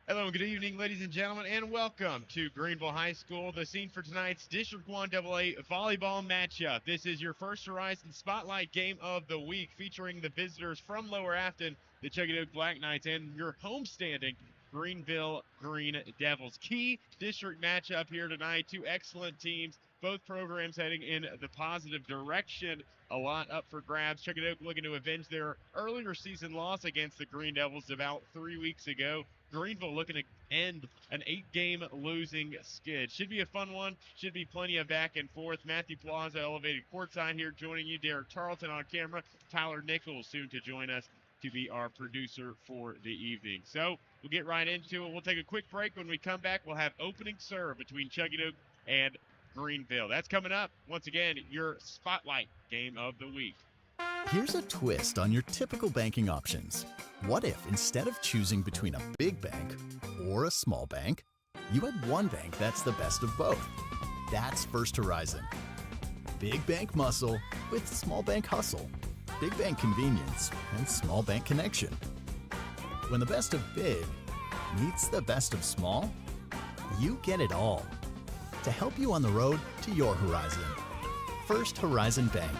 Hello, good evening, ladies and gentlemen, and welcome to Greeneville High School, the scene for tonight's District 1 AA volleyball matchup. This is your First Horizon Spotlight game of the week, featuring the visitors from Lower Afton, the Chuckey-Doak Black Knights, and your homestanding Greeneville Greene Devils. Key district matchup here tonight. Two excellent teams, both programs heading in the positive direction. A lot up for grabs. Chuckey-Doak looking to avenge their earlier season loss against the Greene Devils about 3 weeks ago. Greeneville looking to end an 8-game losing skid. Should be a fun one. Should be plenty of back and forth. Matthew Plaza elevated courtside here joining you. Derek Tarleton on camera. Tyler Nichols soon to join us to be our producer for the evening. So we'll get right into it. We'll take a quick break. When we come back, we'll have opening serve between Chuckey-Doak and Greeneville. That's coming up. Once again, your Spotlight game of the week. Here's a twist on your typical banking options. What if instead of choosing between a big bank or a small bank, you had one bank that's the best of both? That's First Horizon. Big bank muscle with small bank hustle. Big bank convenience and small bank connection. When the best of big meets the best of small, you get it all. To help you on the road to your horizon. First Horizon Bank.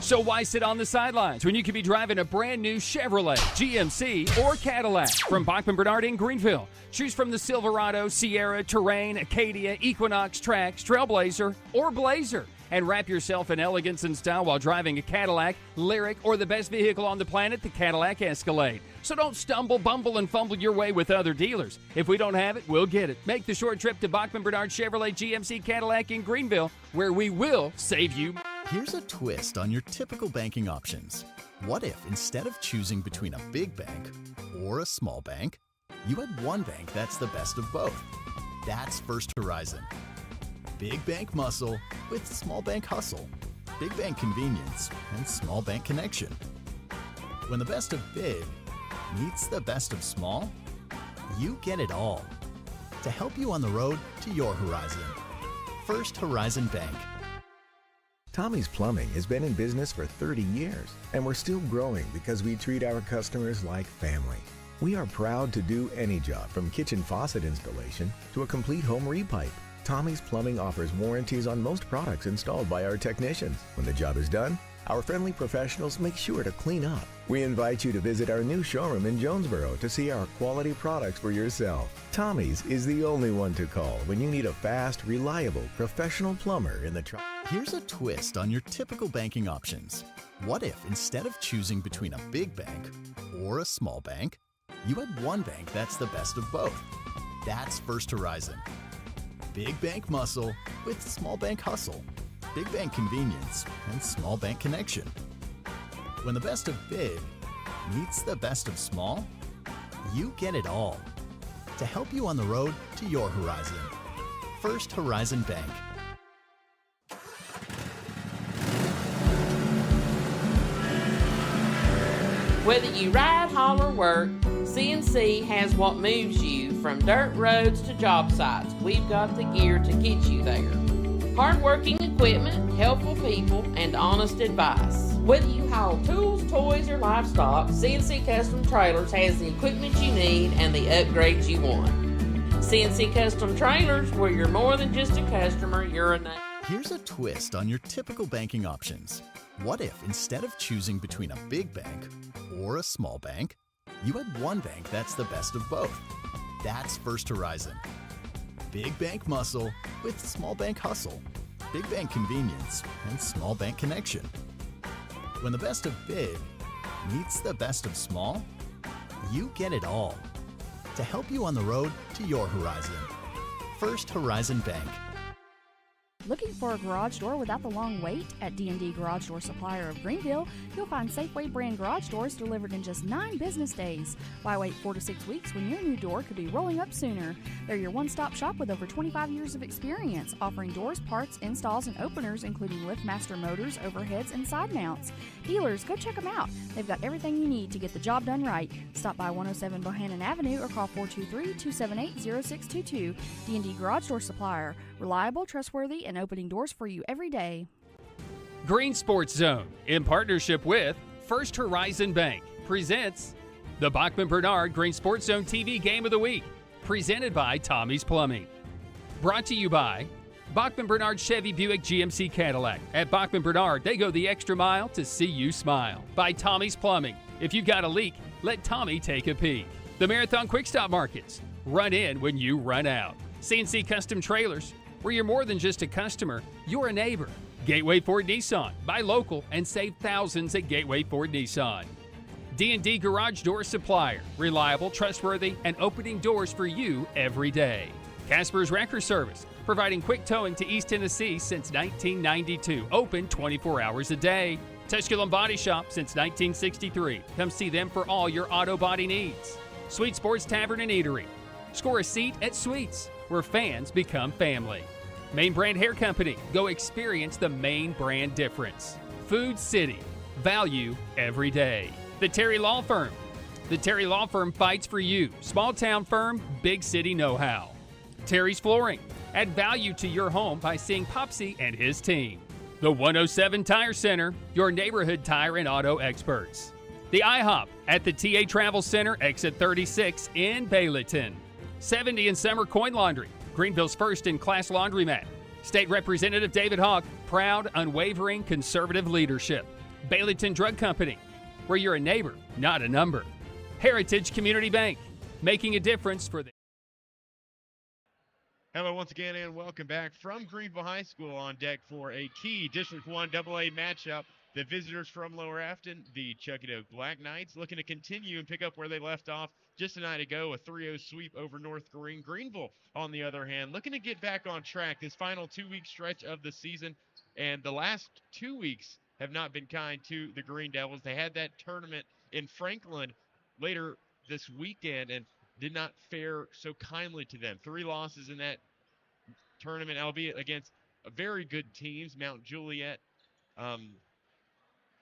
So why sit on the sidelines when you could be driving a brand new Chevrolet, GMC, or Cadillac from Bachman Bernard in Greeneville? Choose from the Silverado, Sierra, Terrain, Acadia, Equinox, Trax, Trailblazer, or Blazer. And wrap yourself in elegance and style while driving a Cadillac, Lyric, or the best vehicle on the planet, the Cadillac Escalade. So don't stumble, bumble, and fumble your way with other dealers. If we don't have it, we'll get it. Make the short trip to Bachman Bernard Chevrolet GMC Cadillac in Greeneville, where we will save you. Here's a twist on your typical banking options. What if instead of choosing between a big bank or a small bank, you had one bank that's the best of both? That's First Horizon. Big bank muscle with small bank hustle. Big bank convenience and small bank connection. When the best of big meets the best of small, you get it all. To help you on the road to your horizon. First Horizon Bank. Tommy's Plumbing has been in business for 30 years, and we're still growing because we treat our customers like family. We are proud to do any job from kitchen faucet installation to a complete home repipe. Tommy's Plumbing offers warranties on most products installed by our technicians. When the job is done, our friendly professionals make sure to clean up. We invite you to visit our new showroom in Jonesboro to see our quality products for yourself. Tommy's is the only one to call when you need a fast, reliable, professional plumber in the truck. Here's a twist on your typical banking options. What if instead of choosing between a big bank or a small bank, you had one bank that's the best of both? That's First Horizon. Big bank muscle with small bank hustle. Big bank convenience and small bank connection. When the best of big meets the best of small, you get it all. To help you on the road to your horizon. First Horizon Bank. Whether you ride, haul, or work, CNC has what moves you from dirt roads to job sites. We've got the gear to get you there. Hardworking equipment, helpful people, and honest advice. Whether you haul tools, toys, or livestock, CNC Custom Trailers has the equipment you need and the upgrades you want. CNC Custom Trailers, where you're more than just a customer, you're a name. Here's a twist on your typical banking options. What if instead of choosing between a big bank or a small bank, you had one bank that's the best of both? That's First Horizon. Big bank muscle with small bank hustle. Big bank convenience and small bank connection. When the best of big meets the best of small, you get it all. To help you on the road to your horizon. First Horizon Bank. Looking for a garage door without the long wait? At D&D Garage Door Supplier of Greeneville, you'll find Safeway brand garage doors delivered in just 9 business days. Why wait 4 to 6 weeks when your new door could be rolling up sooner? They're your one-stop shop with over 25 years of experience, offering doors, parts, installs, and openers, including LiftMaster motors, overheads, and side mounts. Dealers, go check them out. They've got everything you need to get the job done right. Stop by 107 Bohannon Avenue or call 423-278-0622. D&D Garage Door Supplier. Reliable, trustworthy, and opening doors for you every day. Green Sports Zone, in partnership with First Horizon Bank, presents The Bachman-Bernard Green Sports Zone TV Game of the Week, presented by Tommy's Plumbing. Brought to you by Bachman-Bernard Chevy Buick GMC Cadillac. At Bachman-Bernard, they go the extra mile to see you smile. By Tommy's Plumbing. If you've got a leak, let Tommy take a peek. The Marathon Quick Stop Markets. Run in when you run out. CNC Custom Trailers, where you're more than just a customer, you're a neighbor. Gateway Ford Nissan. Buy local and save thousands at Gateway Ford Nissan. D&D Garage Door Supplier. Reliable, trustworthy, and opening doors for you every day. Casper's Wrecker Service, providing quick towing to East Tennessee since 1992. Open 24 hours a day. Tusculum Body Shop since 1963. Come see them for all your auto body needs. Sweet Sports Tavern and Eatery. Score a seat at Sweets, where fans become family. Main Brand Hair Company. Go experience the Main Brand difference. Food City. Value every day. The Terry Law Firm. The Terry Law Firm fights for you. Small town firm, big city know-how. Terry's Flooring. Add value to your home by seeing Popsy and his team. The 107 Tire Center, your neighborhood tire and auto experts. The IHOP at the TA Travel Center, exit 36 in Bayleton. 70 and Summer Coin Laundry, Greenville's first in-class laundromat. State Representative David Hawk, proud, unwavering, conservative leadership. Bayleton Drug Company, where you're a neighbor, not a number. Heritage Community Bank, making a difference for the... Hello once again and welcome back from Greeneville High School on deck for a key District 1 AA matchup. The visitors from Lower Afton, the Chuckey-Doak Black Knights, looking to continue and pick up where they left off just a night ago, a 3-0 sweep over North Green. Greeneville, on the other hand, looking to get back on track this final 2-week stretch of the season, and the last 2 weeks have not been kind to the Greene Devils. They had that tournament in Franklin later this weekend and did not fare so kindly to them. 3 losses in that tournament, albeit against very good teams, Mount Juliet,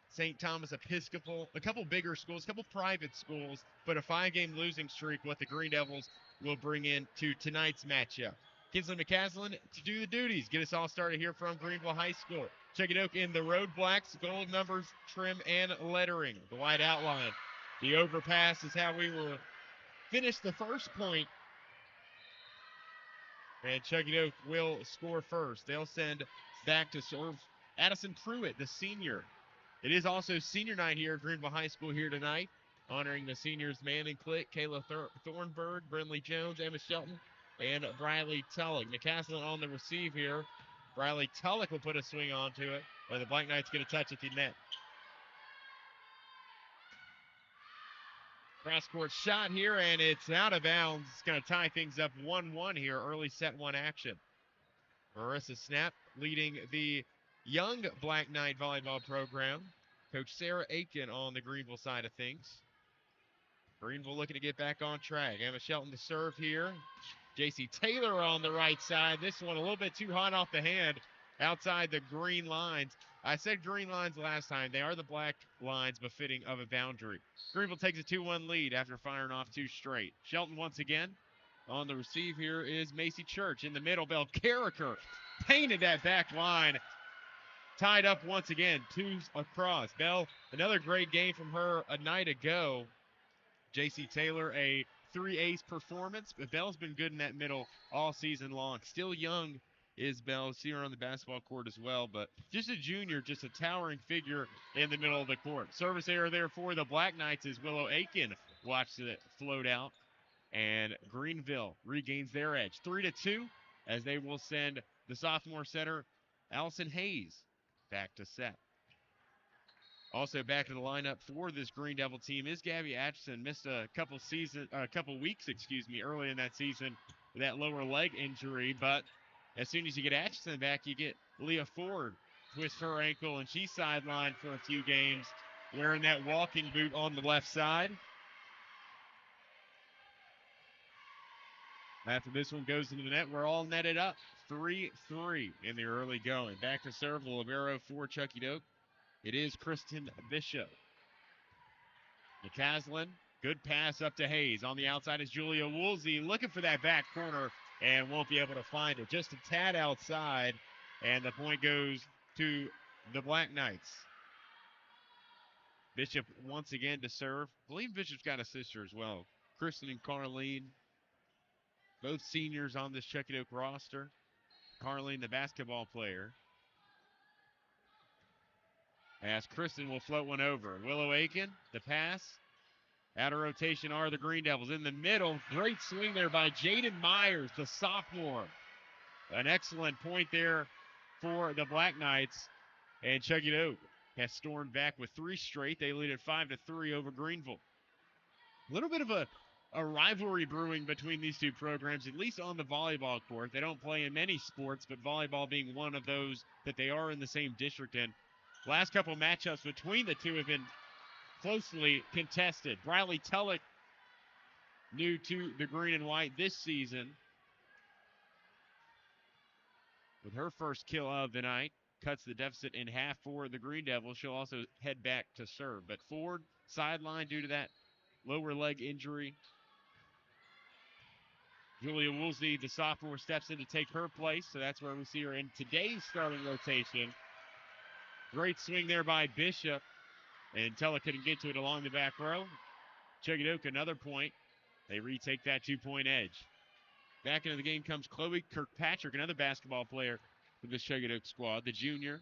St. Thomas Episcopal, a couple bigger schools, a couple private schools, but a 5-game losing streak, what the Greene Devils will bring into tonight's matchup. Kinsley McCaslin to do the duties. Get us all started here from Greeneville High School. Chuckey-Doak in the road blacks, gold numbers, trim, and lettering. The white outline. The overpass is how we will finish the first point. And Chuckey-Doak will score first. They'll send back to serve Addison Pruitt, the senior. It is also senior night here at Greeneville High School here tonight, honoring the seniors Manning Click, Kayla Thornburg, Brinley Jones, Emma Shelton, and Briley Tullock. McCaslin on the receive here. Briley Tullock will put a swing onto it, but the Black Knights get a touch at the net. Cross-court shot here, and it's out of bounds. It's going to tie things up 1-1 here, early set 1 action. Marissa Snap leading the young Black Knight volleyball program. Coach Sarah Aiken on the Greeneville side of things. Greeneville looking to get back on track. Emma Shelton to serve here. J.C. Taylor on the right side. This one a little bit too hot off the hand outside the green lines. I said green lines last time. They are the black lines befitting of a boundary. Greeneville takes a 2-1 lead after firing off 2 straight. Shelton once again. On the receive here is Macy Church in the middle. Bell Carricker painted that back line. Tied up once again, 2 across. Bell, another great game from her a night ago. J.C. Taylor, a 3-ace performance, but Bell's been good in that middle all season long. Still young is Bell. See her on the basketball court as well, but just a junior, just a towering figure in the middle of the court. Service error there for the Black Knights as Willow Aiken watched it float out, and Greeneville regains their edge. 3-2 as they will send the sophomore setter, Allison Hayes, back to set. Also back in the lineup for this Greene Devil team is Gabby Atchison. Missed a couple weeks, early in that season with that lower leg injury. But as soon as you get Atchison back, you get Leah Ford. Twist her ankle, and she's sidelined for a few games, wearing that walking boot on the left side. After this one goes into the net, we're all netted up. 3-3 in the early going. Back to serve the libero for Chuckey-Doak. It is Kristen Bishop. McCaslin, good pass up to Hayes. On the outside is Julia Woolsey looking for that back corner and won't be able to find it. Just a tad outside, and the point goes to the Black Knights. Bishop once again to serve. I believe Bishop's got a sister as well. Kristen and Carlene, both seniors on this Chuckey-Doak roster. Carlene, the basketball player. As Kristen will float one over. Willow Aiken, the pass. Out of rotation are the Green Devils. In the middle, great swing there by Jaden Myers, the sophomore. An excellent point there for the Black Knights. And Chuckey-Doak has stormed back with 3 straight. They lead at 5-3 over Greeneville. A little bit of a rivalry brewing between these two programs, at least on the volleyball court. They don't play in many sports, but volleyball being one of those that they are in the same district in. Last couple matchups between the two have been closely contested. Briley Tulloch, new to the green and white this season, with her first kill of the night, cuts the deficit in half for the Green Devils. She'll also head back to serve. But Ford sidelined due to that lower leg injury. Julia Woolsey, the sophomore, steps in to take her place, so that's where we see her in today's starting rotation. Great swing there by Bishop, and Teller couldn't get to it along the back row. Chuckey-Doak, another point. They retake that 2-point edge. Back into the game comes Chloe Kirkpatrick, another basketball player for the Chuckey-Doak squad, the junior,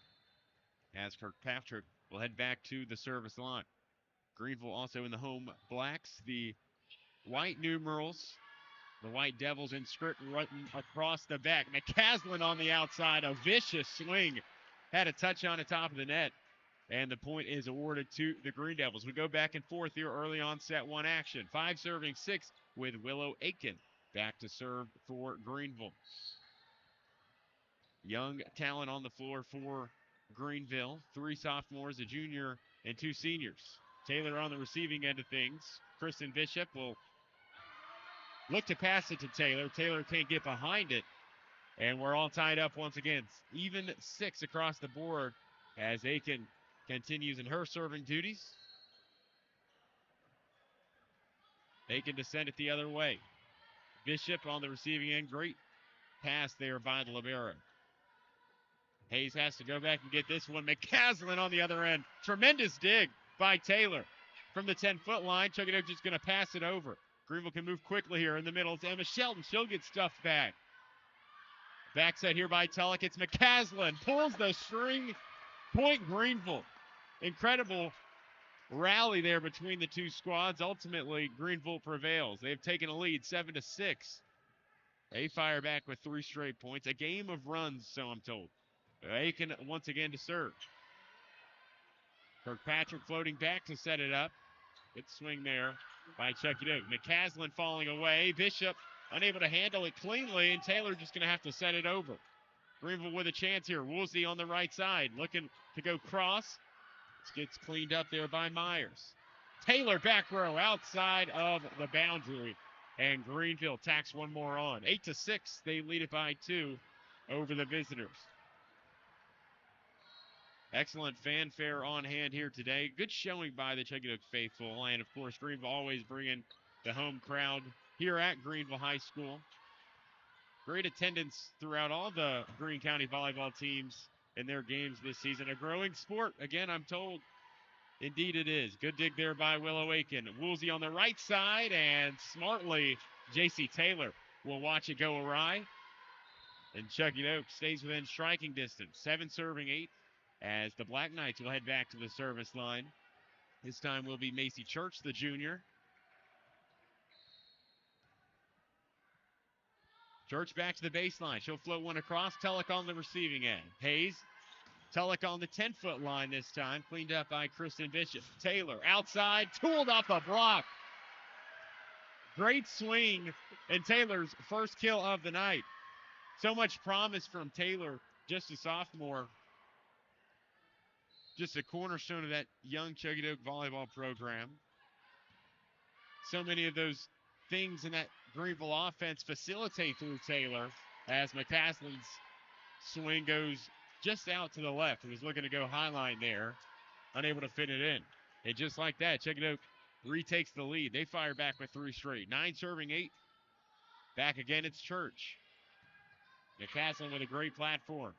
as Kirkpatrick will head back to the service line. Greeneville also in the home blacks, the white numerals, the White Devils in script running across the back. McCaslin on the outside, a vicious swing. Had a touch on the top of the net, and the point is awarded to the Green Devils. We go back and forth here early on set 1 action. 5 serving 6 with Willow Aiken back to serve for Greeneville. Young talent on the floor for Greeneville. 3 sophomores, a junior, and 2 seniors. Taylor on the receiving end of things. Kristen Bishop will look to pass it to Taylor. Taylor can't get behind it. And we're all tied up once again. Even 6 across the board as Aiken continues in her serving duties. Aiken to send it the other way. Bishop on the receiving end. Great pass there by the libero. Hayes has to go back and get this one. McCaslin on the other end. Tremendous dig by Taylor. From the 10-foot line, Chuckey-Doak just going to pass it over. Greeneville can move quickly here in the middle. It's Emma Shelton. She'll get stuffed back. Backside here by Tulloch. It's McCaslin. Pulls the string. Point Greeneville. Incredible rally there between the two squads. Ultimately, Greeneville prevails. They've taken a lead 7-6. They fire back with 3 straight points. A game of runs, so I'm told. Aiken once again to serve. Kirkpatrick floating back to set it up. Good swing there by Chuckey-Doak. McCaslin falling away. Bishop unable to handle it cleanly, and Taylor just going to have to set it over. Greeneville with a chance here. Woolsey on the right side, looking to go cross. This gets cleaned up there by Myers. Taylor back row outside of the boundary, and Greeneville tacks one more on. 8-6, they lead it by 2 over the visitors. Excellent fanfare on hand here today. Good showing by the Chuckey-Doak faithful, and of course Greeneville always bringing the home crowd here at Greeneville High School. Great attendance throughout all the Greene County volleyball teams in their games this season. A growing sport, again, I'm told. Indeed it is. Good dig there by Willow Aiken. Woolsey on the right side, and smartly, J.C. Taylor will watch it go awry. And Chuckey-Doak stays within striking distance. 7 serving 8 as the Black Knights will head back to the service line. This time will be Macy Church, the junior. Church back to the baseline. She'll float one across. Tulloch on the receiving end. Hayes. Tulloch on the 10-foot line this time. Cleaned up by Kristen Bishop. Taylor outside. Tooled off a block. Great swing. And Taylor's first kill of the night. So much promise from Taylor. Just a sophomore. Just a cornerstone of that young Chuckey-Doak volleyball program. So many of those things in that Greeneville offense facilitate through Taylor as McCaslin's swing goes just out to the left. He was looking to go high line there, unable to fit it in. And just like that, Chuckey-Doak retakes the lead. They fire back with 3 straight. 9 serving 8. Back again, it's Church. McCaslin with a great platform.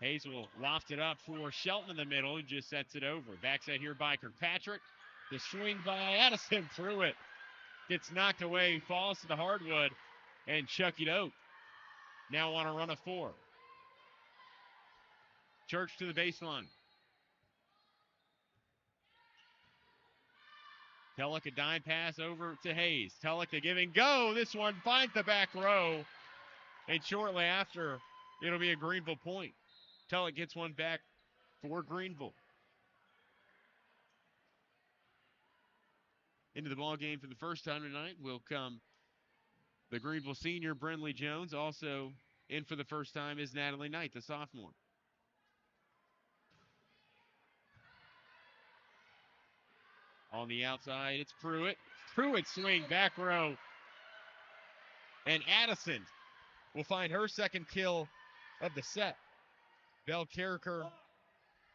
Hayes will loft it up for Shelton in the middle, who just sets it over. Backside here by Kirkpatrick. The swing by Addison through it. Gets knocked away, falls to the hardwood, and Chuckey-Doak now on a run of 4. Church to the baseline. Tullock a dime pass over to Hayes. Tullock the give and go. This one finds the back row. And shortly after, it'll be a Greeneville point. Tullock gets one back for Greeneville. Into the ball game for the first time tonight will come the Greeneville senior, Brenley Jones. Also in for the first time is Natalie Knight, the sophomore. On the outside, it's Pruitt. Pruitt swing, back row. And Addison will find her second kill of the set. Belle Carricker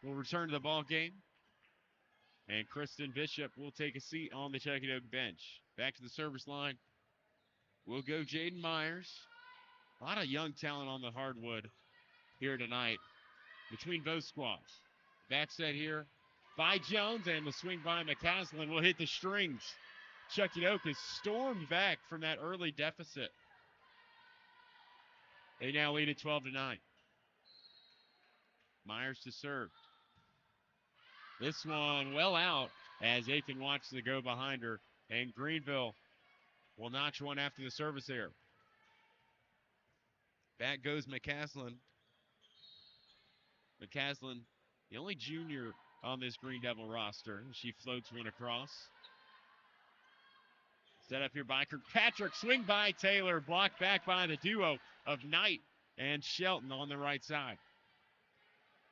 will return to the ball game. And Kristen Bishop will take a seat on the Chuckey-Doak bench. Back to the service line. We'll go Jaden Myers. A lot of young talent on the hardwood here tonight between both squads. Back set here by Jones, and the swing by McCaslin will hit the strings. Chuckey-Doak has stormed back from that early deficit. They now lead at 12-9. Myers to serve. This one well out as Aiken watches to go behind her, and Greeneville will notch one after the service error. Back goes McCaslin. McCaslin, the only junior on this Green Devil roster. She floats one across. Set up here by Kirkpatrick. Swing by Taylor. Blocked back by the duo of Knight and Shelton on the right side.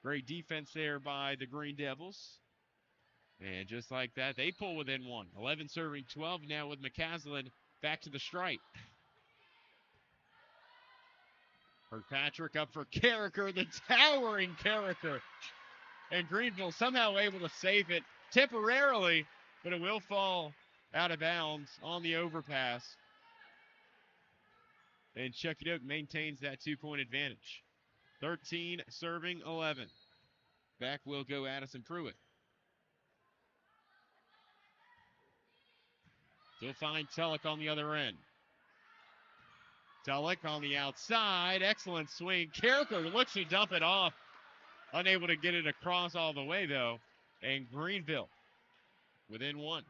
Great defense there by the Green Devils. And just like that, they pull within one. 11 serving 12 now with McCaslin back to the strike. Kirkpatrick up for Carricker, the towering Carricker. And Greeneville somehow able to save it temporarily, but it will fall out of bounds on the overpass. And Chuckey-Doak maintains that 2-point advantage. 13 serving 11. Back will go Addison Pruitt. He'll find Tullock on the other end. Tullock on the outside. Excellent swing. Carricker looks to dump it off. Unable to get it across all the way, though. And Greeneville within one.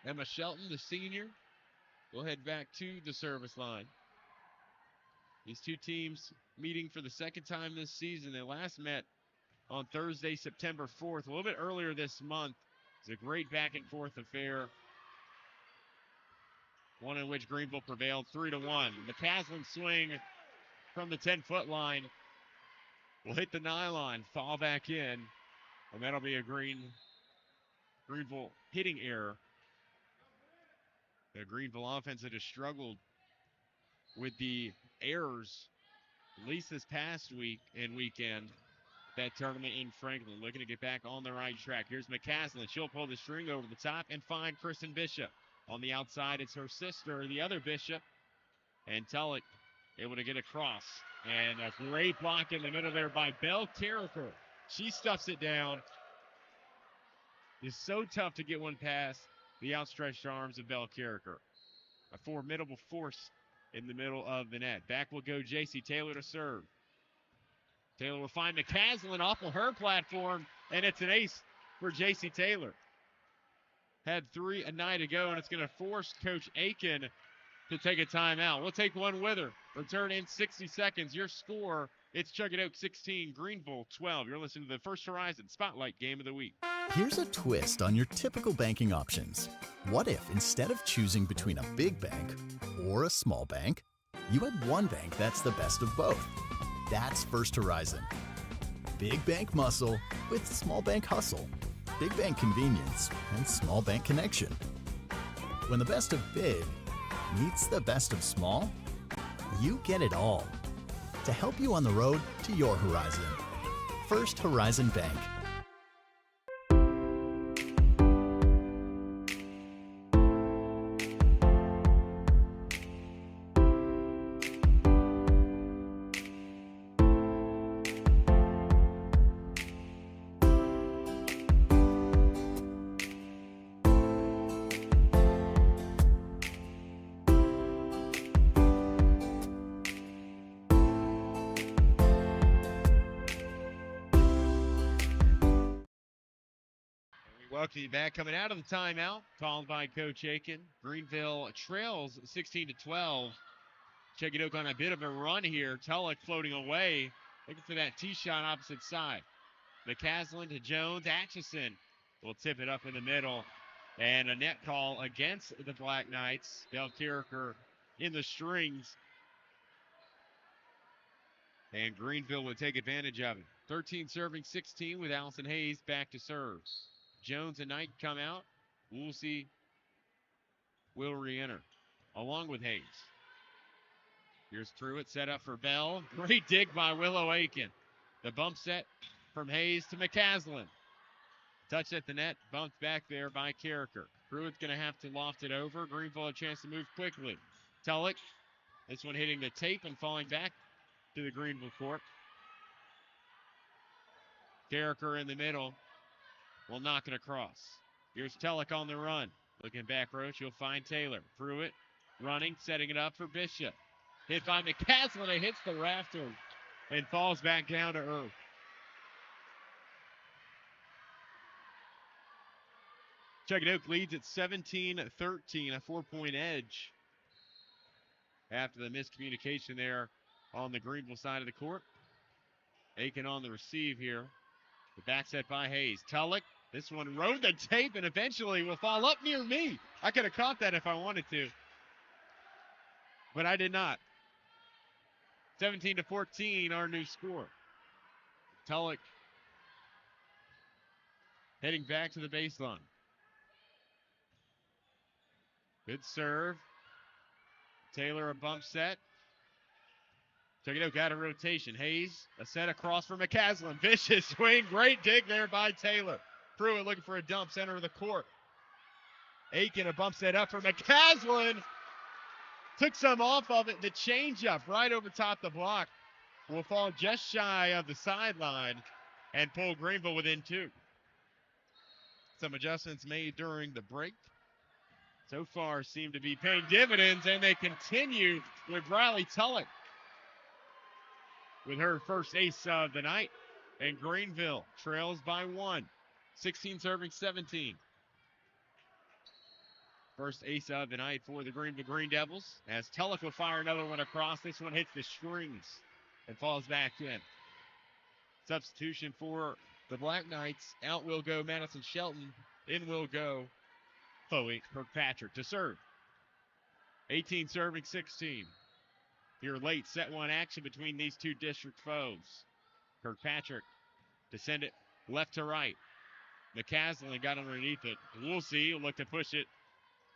Emma Shelton, the senior, will head back to the service line. These two teams meeting for the second time this season. They last met on Thursday, September 4th, a little bit earlier this month. It's a great back-and-forth affair, one in which Greeneville prevailed 3-1. McCaslin swing from the 10-foot line will hit the nylon, fall back in, and that'll be a Greeneville hitting error. The Greeneville offense that has struggled with the errors, at least this past week and weekend, that tournament in Franklin. Looking to get back on the right track. Here's McCaslin. She'll pull the string over the top and find Kristen Bishop. On the outside, it's her sister, the other Bishop. And Tullock able to get across. And a great block in the middle there by Belle Carricker. She stuffs it down. It's so tough to get one past the outstretched arms of Belle Carricker. A formidable force in the middle of the net. Back will go J.C. Taylor to serve. Taylor will find McCaslin off of her platform, and it's an ace for J.C. Taylor. Had 3 a night ago, and it's going to force Coach Aiken to take a timeout. We'll take one with her. Return in 60 seconds. Your score, it's Chuckey-Doak 16, Greeneville 12. You're listening to the First Horizon Spotlight Game of the Week. Here's a twist on your typical banking options. What if instead of choosing between a big bank or a small bank, you had one bank that's the best of both? That's First Horizon. Big bank muscle with small bank hustle. Big bank convenience and small bank connection. When the best of big meets the best of small, you get it all. To help you on the road to your horizon. First Horizon Bank. Welcome you back. Coming out of the timeout, called by Coach Aiken. Greeneville trails 16-12. Chuckey-Doak on a bit of a run here. Tulloch floating away, looking for that tee shot opposite side. McCaslin to Jones. Atchison will tip it up in the middle. And a net call against the Black Knights. Del Carricker in the strings. And Greeneville would take advantage of it. 13 serving 16 with Allison Hayes back to serve. Jones and Knight come out. Woolsey will re-enter along with Hayes. Here's Pruitt set up for Bell. Great dig by Willow Aiken. The bump set from Hayes to McCaslin. Touch at the net, bumped back there by Carricker. Pruitt's going to have to loft it over. Greeneville a chance to move quickly. Tulloch, this one hitting the tape and falling back to the Greeneville court. Carricker in the middle will knock it across. Here's Tulloch on the run. Looking back roach, you'll find Taylor. Pruitt running, setting it up for Bishop. Hit by McCaslin. It hits the rafter and falls back down to earth. Chuckey-Doak leads at 17-13, a 4-point edge after the miscommunication there on the Greeneville side of the court. Aiken on the receive here. The back set by Hayes. Tulloch, this one rode the tape and eventually will fall up near me. I could have caught that if I wanted to, but I did not. 17-14, our new score. Tulloch heading back to the baseline. Good serve. Taylor a bump set. Chuckey-Doak out of rotation. Hayes, a set across for McCaslin. Vicious swing. Great dig there by Taylor. Pruitt looking for a dump, center of the court. Aiken, a bump set up for McCaslin. Took some off of it. The changeup right over top the block will fall just shy of the sideline and pull Greeneville within 2. Some adjustments made during the break so far seem to be paying dividends, and they continue with Riley Tulloch with her first ace of the night. And Greeneville trails by 1. 16 serving 17. First ace of the night for the Greeneville Greene Devils, as Tulloch will fire another one across. This one hits the strings and falls back in. Substitution for the Black Knights. Out will go Madison Shelton. In will go Chloe Kirkpatrick to serve. 18 serving 16. Here late, set one action between these two district foes. Kirkpatrick to send it left to right. McCaslin got underneath it. We'll see. He'll look to push it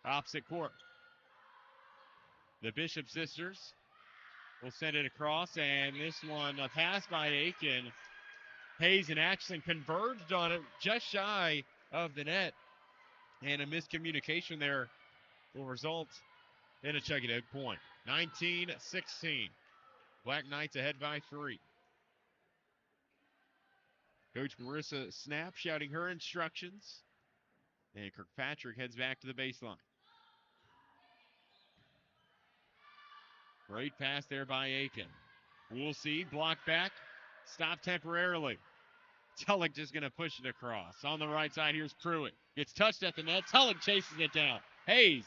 opposite court. The Bishop sisters will send it across, and this one a pass by Aiken. Hayes and Atchison converged on it just shy of the net, and a miscommunication there will result in a Chuckey-Doak point. 19-16. Black Knights ahead by 3. Coach Marissa Snap shouting her instructions, and Kirkpatrick heads back to the baseline. Great pass there by Aiken. We'll see. Block back. Stop temporarily. Tulloch just going to push it across. On the right side, here's Pruitt. Gets touched at the net. Tulloch chases it down. Hayes,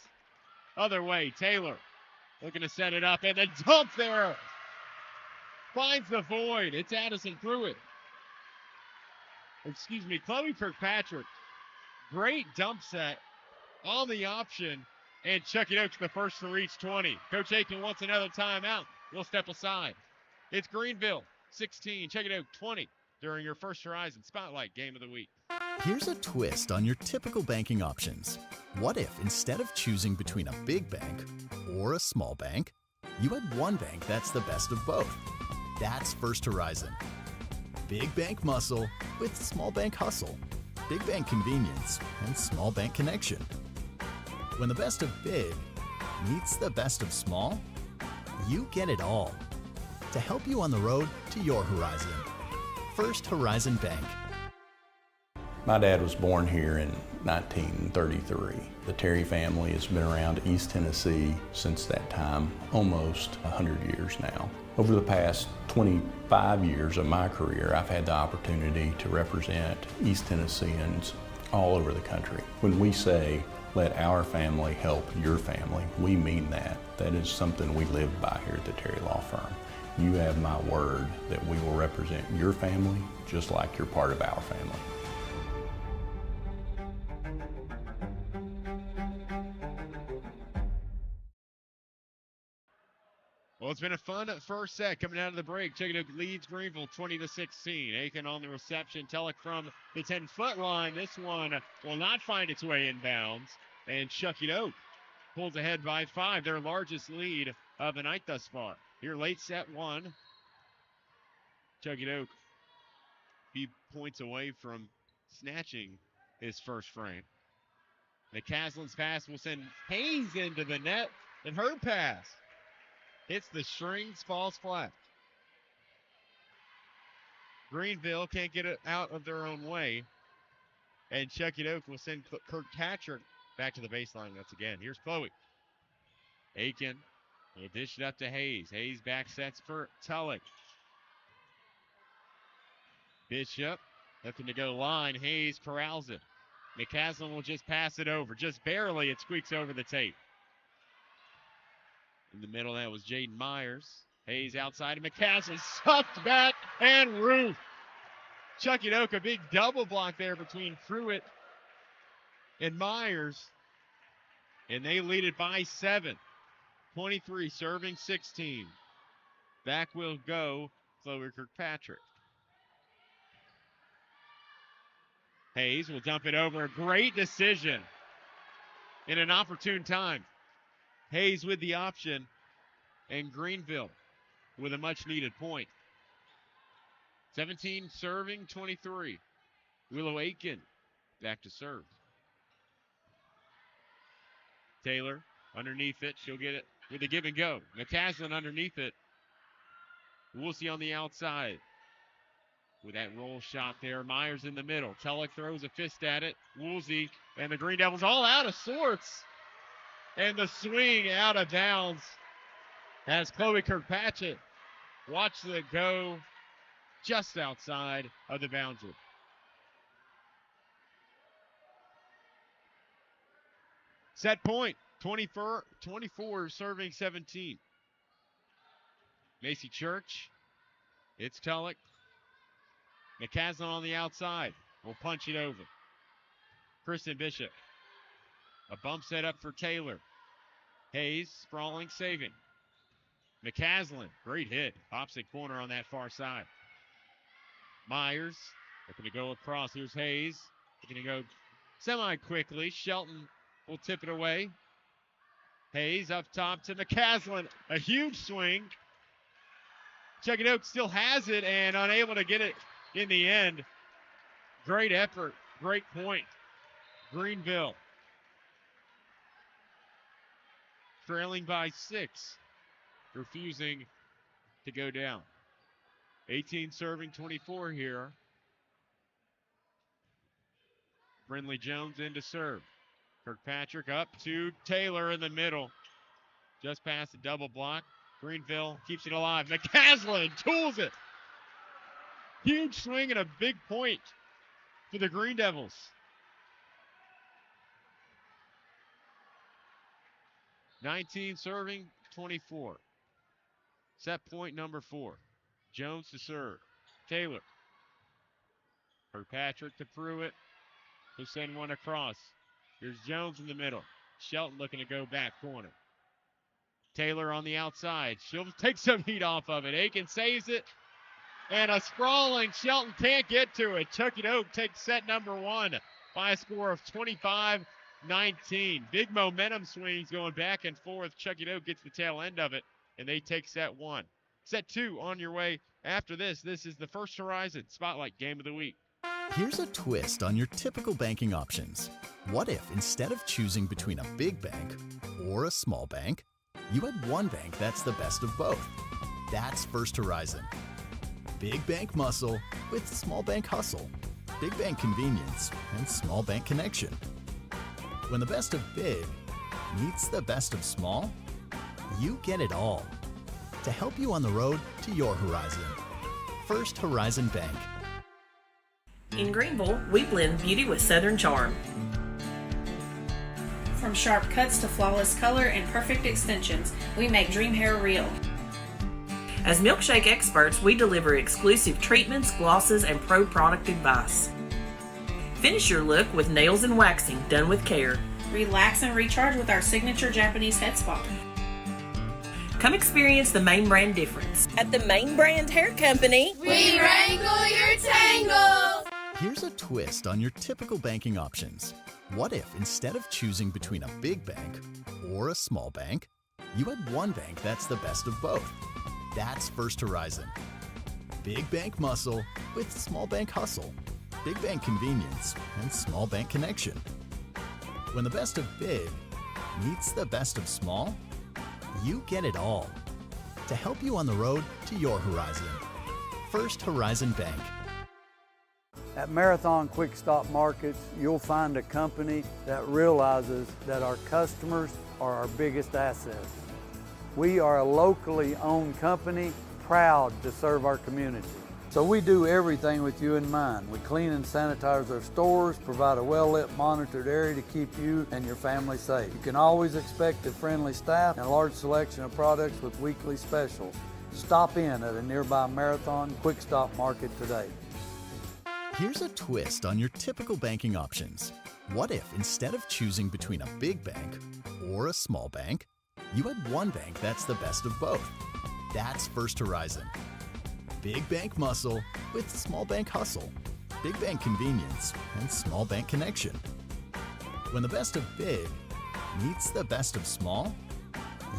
other way. Taylor looking to set it up. And the dump there finds the void. It's Addison Pruitt. Chloe Kirkpatrick. Great dump set on the option. And Chuckey-Doak's the first to reach 20. Coach Aiken wants another timeout. We'll step aside. It's Greeneville 16, Chuckey-Doak 20 during your First Horizon Spotlight Game of the Week. Here's a twist on your typical banking options. What if instead of choosing between a big bank or a small bank, you had one bank that's the best of both? That's First Horizon. Big bank muscle with small bank hustle. Big bank convenience and small bank connection. When the best of big meets the best of small, you get it all. To help you on the road to your horizon. First Horizon Bank. My dad was born here in 1933. The Terry family has been around East Tennessee since that time, almost 100 years now. Over the past 25 years of my career, I've had the opportunity to represent East Tennesseans all over the country. When we say, let our family help your family, we mean that. That is something we live by here at the Terry Law Firm. You have my word that we will represent your family just like you're part of our family. Well, it's been a fun first set coming out of the break. Chuckey-Doak leads Greeneville 20-16. Aiken on the reception. Telek from the 10-foot line. This one will not find its way inbounds. And Chuckey-Doak pulls ahead by 5, their largest lead of the night thus far. Here late set 1. Chuckey-Doak a few points away from snatching his first frame. McCaslin's pass will send Hayes into the net, and her pass hits the strings, falls flat. Greeneville can't get it out of their own way. And Chuckey-Doak will send Kirkpatrick back to the baseline once again. Here's Chloe. Aiken will dish it up to Hayes. Hayes back sets for Tulloch. Bishop looking to go line. Hayes corrals it. McCaslin will just pass it over. Just barely, it squeaks over the tape. In the middle, that was Jaden Myers. Hayes outside of McCaslin, sucked back and roof. Chuckey-Doak, a big double block there between Pruitt and Myers. And they lead it by 7. 23 serving 16. Back will go Chloe Kirkpatrick. Hayes will dump it over. A great decision in an opportune time. Hayes with the option, and Greeneville with a much-needed point. 17 serving, 23. Willow Aiken back to serve. Taylor underneath it. She'll get it with a give and go. McCaslin underneath it. Woolsey on the outside with that roll shot there. Myers in the middle. Telek throws a fist at it. Woolsey and the Green Devils all out of sorts. And the swing out of bounds as Chloe Kirkpatrick watched it go just outside of the boundary. Set point, 24 serving 17. Macy Church, it's Tulloch. McCaslin on the outside will punch it over. Kristen Bishop. A bump set up for Taylor. Hayes, sprawling, saving. McCaslin, great hit. Opposite corner on that far side. Myers, looking to go across. Here's Hayes. Looking to go semi-quickly. Shelton will tip it away. Hayes up top to McCaslin. A huge swing. Chuckey-Doak still has it and unable to get it in the end. Great effort. Great point. Greeneville trailing by 6, refusing to go down. 18 serving 24 here. Brindley Jones in to serve. Kirkpatrick up to Taylor in the middle. Just past the double block. Greeneville keeps it alive. McCaslin tools it. Huge swing and a big point for the Green Devils. (19 serving 24. Set point number 4. Jones to serve. Taylor. Kirkpatrick to Pruitt. To send one across. Here's Jones in the middle. Shelton looking to go back corner. Taylor on the outside. She'll take some heat off of it. Aiken saves it. And a sprawling Shelton can't get to it. Chuckey-Doak takes set number 1 by a score of 25-19. Big momentum swings going back and forth. Chuckey-Doak gets the tail end of it, and they take set 1. Set 2 on your way after this. This is the First Horizon Spotlight Game of the Week. Here's a twist on your typical banking options. What if instead of choosing between a big bank or a small bank, you had one bank that's the best of both? That's First Horizon. Big bank muscle with small bank hustle. Big bank convenience and small bank connection. When the best of big meets the best of small, you get it all. To help you on the road to your horizon. First Horizon Bank. In Greeneville, we blend beauty with Southern charm. From sharp cuts to flawless color and perfect extensions, we make dream hair real. As milkshake experts, we deliver exclusive treatments, glosses, and pro product advice. Finish your look with nails and waxing done with care. Relax and recharge with our signature Japanese head spa. Come experience the Main Brand difference. At the Main Brand Hair Company, we wrangle your tangles! Here's a twist on your typical banking options. What if instead of choosing between a big bank or a small bank, you had one bank that's the best of both? That's First Horizon. Big bank muscle with small bank hustle. Big bank convenience and small bank connection. When the best of big meets the best of small, you get it all. To help you on the road to your horizon. First Horizon Bank. At Marathon Quick Stop Markets, you'll find a company that realizes that our customers are our biggest asset. We are a locally owned company, proud to serve our community. So we do everything with you in mind. We clean and sanitize our stores, provide a well-lit, monitored area to keep you and your family safe. You can always expect a friendly staff and a large selection of products with weekly specials. Stop in at a nearby Marathon Quick Stop Market today. Here's a twist on your typical banking options. What if instead of choosing between a big bank or a small bank, you had one bank that's the best of both? That's First Horizon. Big bank muscle with small bank hustle. Big bank convenience and small bank connection. When the best of big meets the best of small,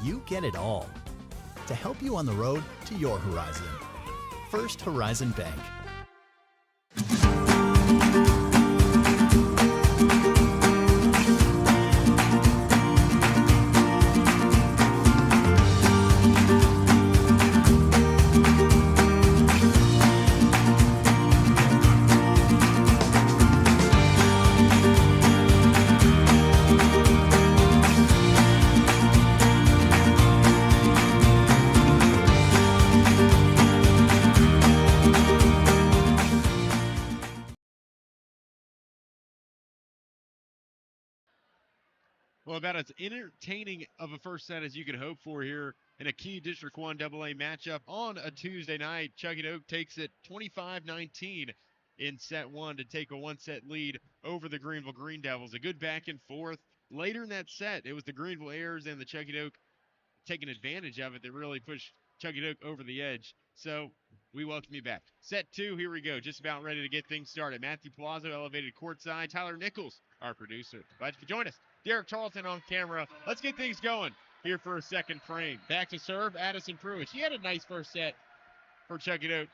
you get it all. To help you on the road to your horizon. First Horizon Bank. Well, about as entertaining of a first set as you could hope for here in a key District 1 AA matchup on a Tuesday night. Chuckey-Doak takes it 25-19 in set one to take a one-set lead over the Greeneville Greene Devils. A good back and forth. Later in that set, it was the Greeneville Airs and the Chuckey-Doak taking advantage of it that really pushed Chuckey-Doak over the edge. So we welcome you back. Set two, here we go. Just about ready to get things started. Matthew Palazzo elevated courtside. Tyler Nichols, our producer. Glad you could join us. Derek Charlton on camera. Let's get things going here for a second frame. Back to serve, Addison Pruitt. She had a nice first set for Chuckey-Doak.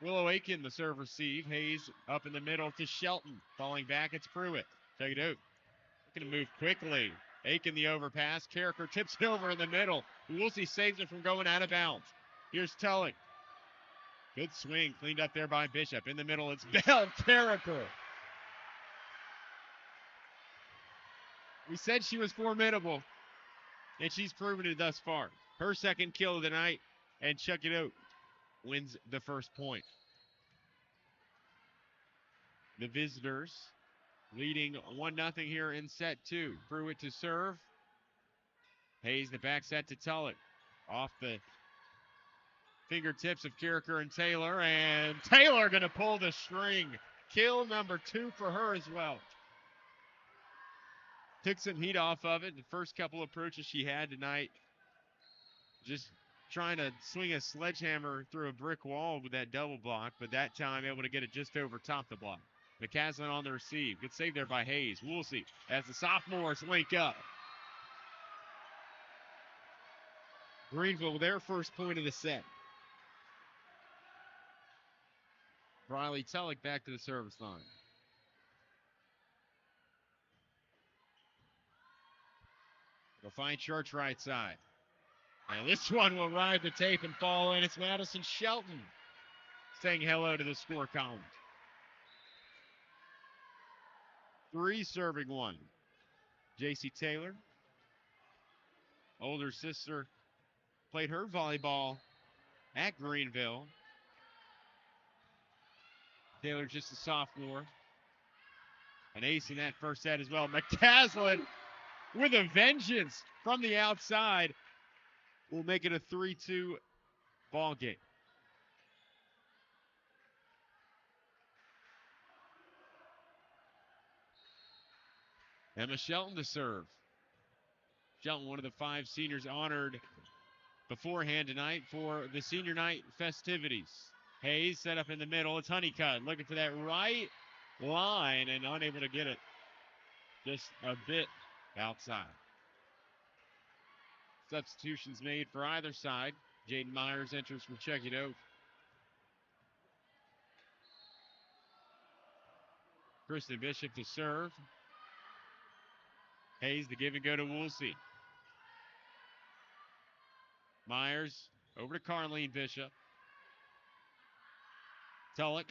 Willow Aiken, the serve receive. Hayes up in the middle to Shelton. Falling back, it's Pruitt. Chuckey-Doak looking to move quickly. Aiken the overpass. Carricker tips it over in the middle. Woolsey saves it from going out of bounds. Here's Tulloch. Good swing, cleaned up there by Bishop. In the middle, it's Bell Carricker. We said she was formidable, and she's proven it thus far. Her second kill of the night, and Chuckey-Doak wins the first point. The visitors leading 1-0 here in set two. Pruitt to serve. Hayes the back set to Tulloch. Off the fingertips of Carricker and Taylor, and Taylor going to pull the string. Kill number 2 for her as well. Took some heat off of it. The first couple approaches she had tonight, just trying to swing a sledgehammer through a brick wall with that double block, but that time able to get it just over top the block. McCaslin on the receive. Good save there by Hayes. Woolsey as the sophomores link up. Greeneville with their first point of the set. Riley Tulloch back to the service line. They'll find Church right side. And this one will ride the tape and fall in. It's Madison Shelton saying hello to the score column. 3 serving 1. J.C. Taylor, older sister, played her volleyball at Greeneville. Taylor just a sophomore. An ace in that first set as well. McCaslin with a vengeance from the outside will make it a 3-2 ball game. Emma Shelton to serve. Shelton, one of the 5 seniors honored beforehand tonight for the senior night festivities. Hayes set up in the middle. It's Honeycutt looking for that right line and unable to get it. Just a bit outside. Substitutions made for either side. Jaden Myers enters for Chuckey-Doak. Kristen Bishop to serve. Hayes to give and go to Woolsey. Myers over to Carleen Bishop. Tulloch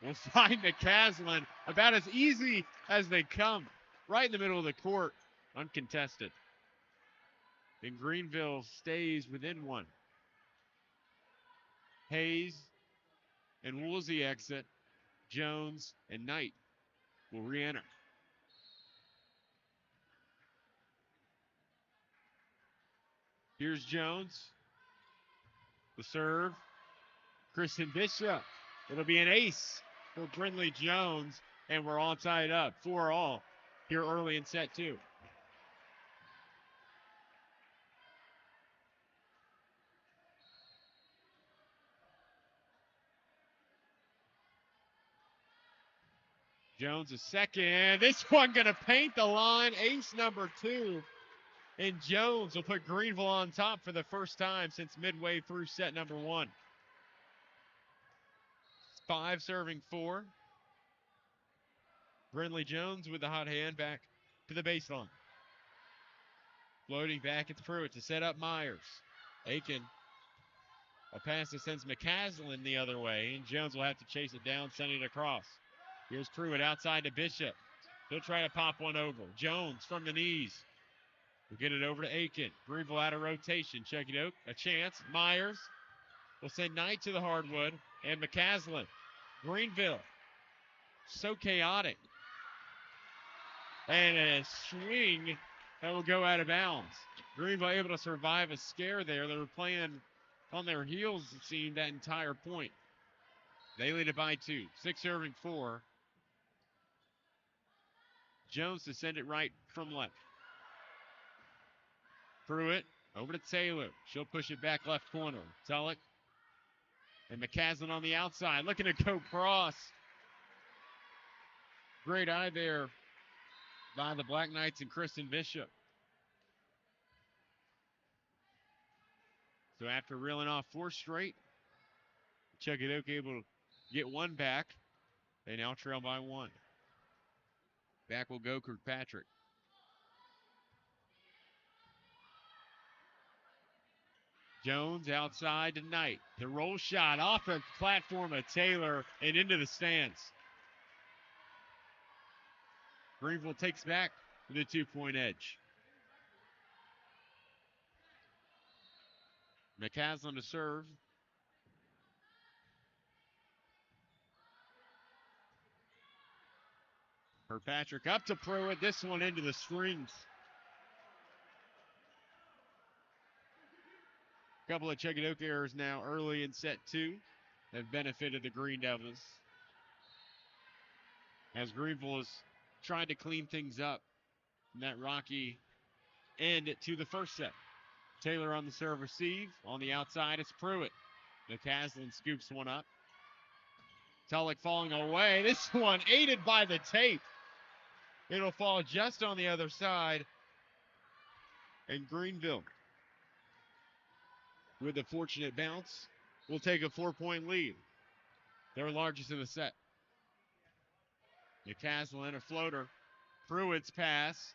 will find McCaslin about as easy as they come. Right in the middle of the court, uncontested. And Greeneville stays within one. Hayes and Woolsey exit. Jones and Knight will re-enter. Here's Jones. The serve. Kristen Bishop. It'll be an ace for Brindley Jones, and we're all tied up. 4-all here early in set 2. Jones a second. This one going to paint the line. Ace number 2. And Jones will put Greeneville on top for the first time since midway through set number 1. 5 serving 4. Brindley Jones with the hot hand back to the baseline. Floating back, it's Pruitt to set up Myers. Aiken. A pass that sends McCaslin the other way, and Jones will have to chase it down, sending it across. Here's Pruitt outside to Bishop. He'll try to pop one over. Jones from the knees. We'll get it over to Aiken. Greeneville out of rotation. Chuckey-Doak, a chance. Myers will send Knight to the hardwood. And McCaslin. Greeneville. So chaotic. And a swing that will go out of bounds. Greeneville able to survive a scare there. They were playing on their heels, it seemed, that entire point. They lead it by 2. 6 serving 4. Jones to send it right from left. Pruitt over to Taylor. She'll push it back left corner. Tulloch and McCaslin on the outside. Looking to go cross. Great eye there by the Black Knights and Kristen Bishop. So after reeling off 4 straight, Chuckey-Doak able to get one back. They now trail by 1. Back will go Kirkpatrick. Jones outside to Knight. The roll shot off the platform of Taylor and into the stands. Greeneville takes back the 2-point edge. McCaslin to serve. Kirkpatrick up to Pruitt. This one into the strings. A couple of Chuckey-Doak errors now early in set 2 have benefited the Green Devils. As Greeneville is trying to clean things up in that rocky end to the first set. Taylor on the serve receive. On the outside, it's Pruitt. McCaslin scoops one up. Tulloch falling away. This one aided by the tape. It'll fall just on the other side. And Greeneville, with a fortunate bounce, will take a 4-point lead. Their largest in the set. McCaslin and a floater. Pruitt's pass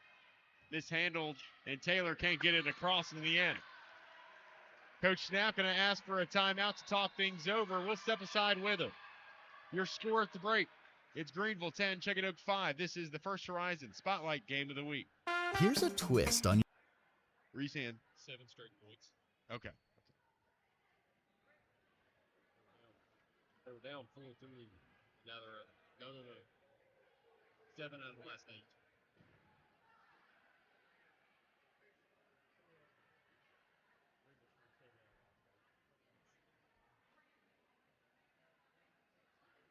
mishandled, and Taylor can't get it across in the end. Coach Snap going to ask for a timeout to talk things over. We'll step aside with him. Your score at the break. It's Greeneville 10, Chuckey-Doak 5. This is the First Horizon Spotlight Game of the Week. Here's a twist on Reese Hand. 7 straight points. Okay. They were down 4-3. Now they're up. No. 7 out of the last 8.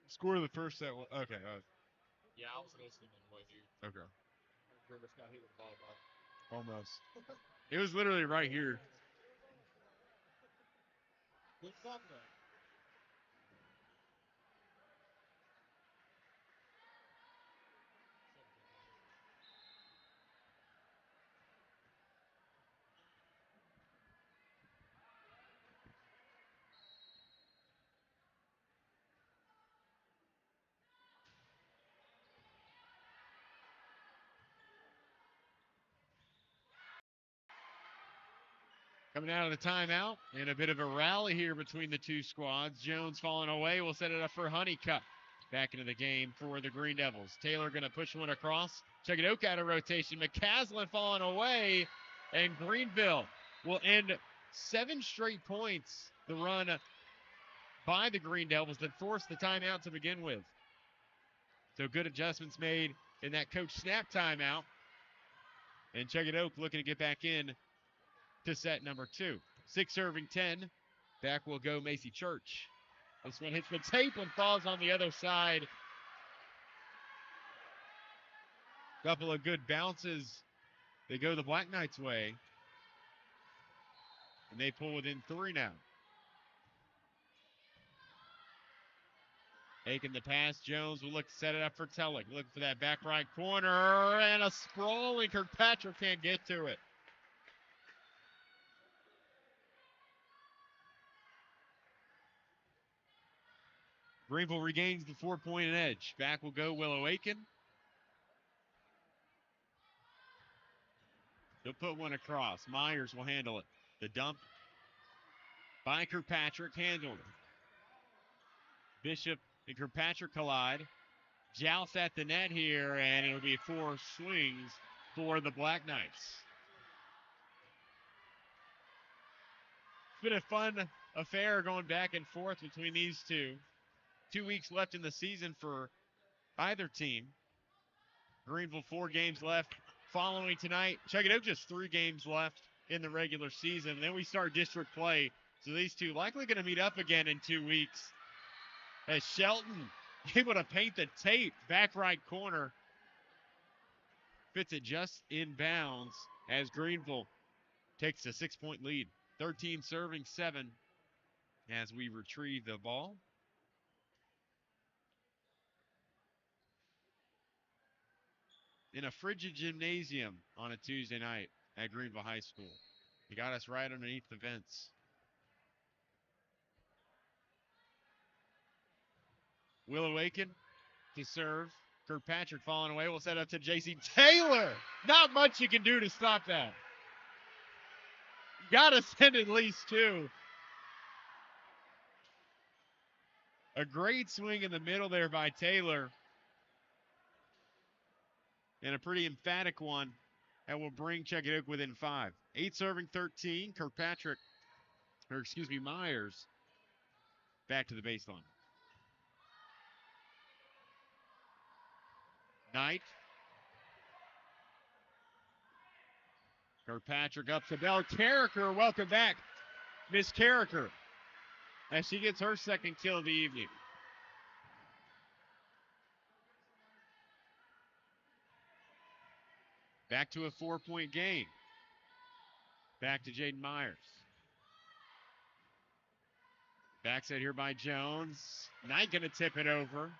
Score of the first set. Okay. Yeah, I was listening on the way here. Okay. Grimace got hit with the volleyball. Almost. It was literally right here. Good stuff, though. Coming out of the timeout, and a bit of a rally here between the two squads. Jones falling away. We'll set it up for Honeycutt. Back into the game for the Green Devils. Taylor going to push one across. Chuckey-Doak out of rotation. McCaslin falling away. And Greeneville will end 7 straight points. The run by the Green Devils that forced the timeout to begin with. So good adjustments made in that coach snap timeout. And Chuckey-Doak looking to get back in to set number 2. 6 serving 10. Back will go Macy Church. This one hits the tape and falls on the other side. Couple of good bounces. They go the Black Knights' way. And they pull within 3 now. Taking the pass. Jones will look to set it up for Tellick. Looking for that back right corner. And a sprawling Kirkpatrick can't get to it. Greeneville regains the 4-point edge. Back will go Willow Aiken. He'll put one across. Myers will handle it. The dump by Kirkpatrick handled. Bishop and Kirkpatrick collide. Joust at the net here, and it'll be 4 swings for the Black Knights. It's been a fun affair going back and forth between these two. 2 weeks left in the season for either team. Greeneville 4 games left following tonight. Chuckey-Doak just 3 games left in the regular season. Then we start district play. So these two likely going to meet up again in 2 weeks. As Shelton able to paint the tape, back right corner. Fits it just in bounds as Greeneville takes a 6-point lead. 13 serving 7 as we retrieve the ball. In a frigid gymnasium on a Tuesday night at Greeneville High School. He got us right underneath the vents. Willow Aiken to serve. Kirkpatrick falling away. We'll set up to J.C. Taylor. Not much you can do to stop that. You got to send at least 2. A great swing in the middle there by Taylor. And a pretty emphatic one that will bring Chuckey-Doak within 5. 8 serving 13. Myers back to the baseline. Knight. Kirkpatrick up to Bell. Carricker, welcome back, Miss Carricker, as she gets her second kill of the evening. Back to a 4-point game. Back to Jaden Myers. Backset here by Jones. Knight going to tip it over.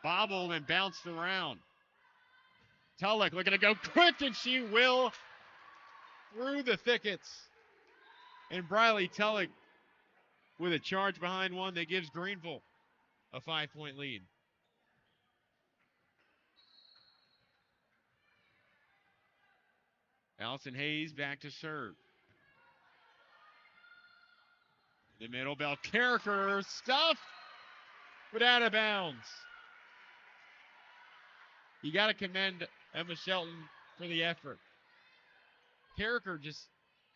Bobbled and bounced around. Tulloch looking to go quick, and she will through the thickets. And Briley Tulloch with a charge behind one that gives Greeneville a 5-point lead. Allison Hayes back to serve. In the middle, Bell Carricker stuffed, but out of bounds. You got to commend Emma Shelton for the effort. Carricker just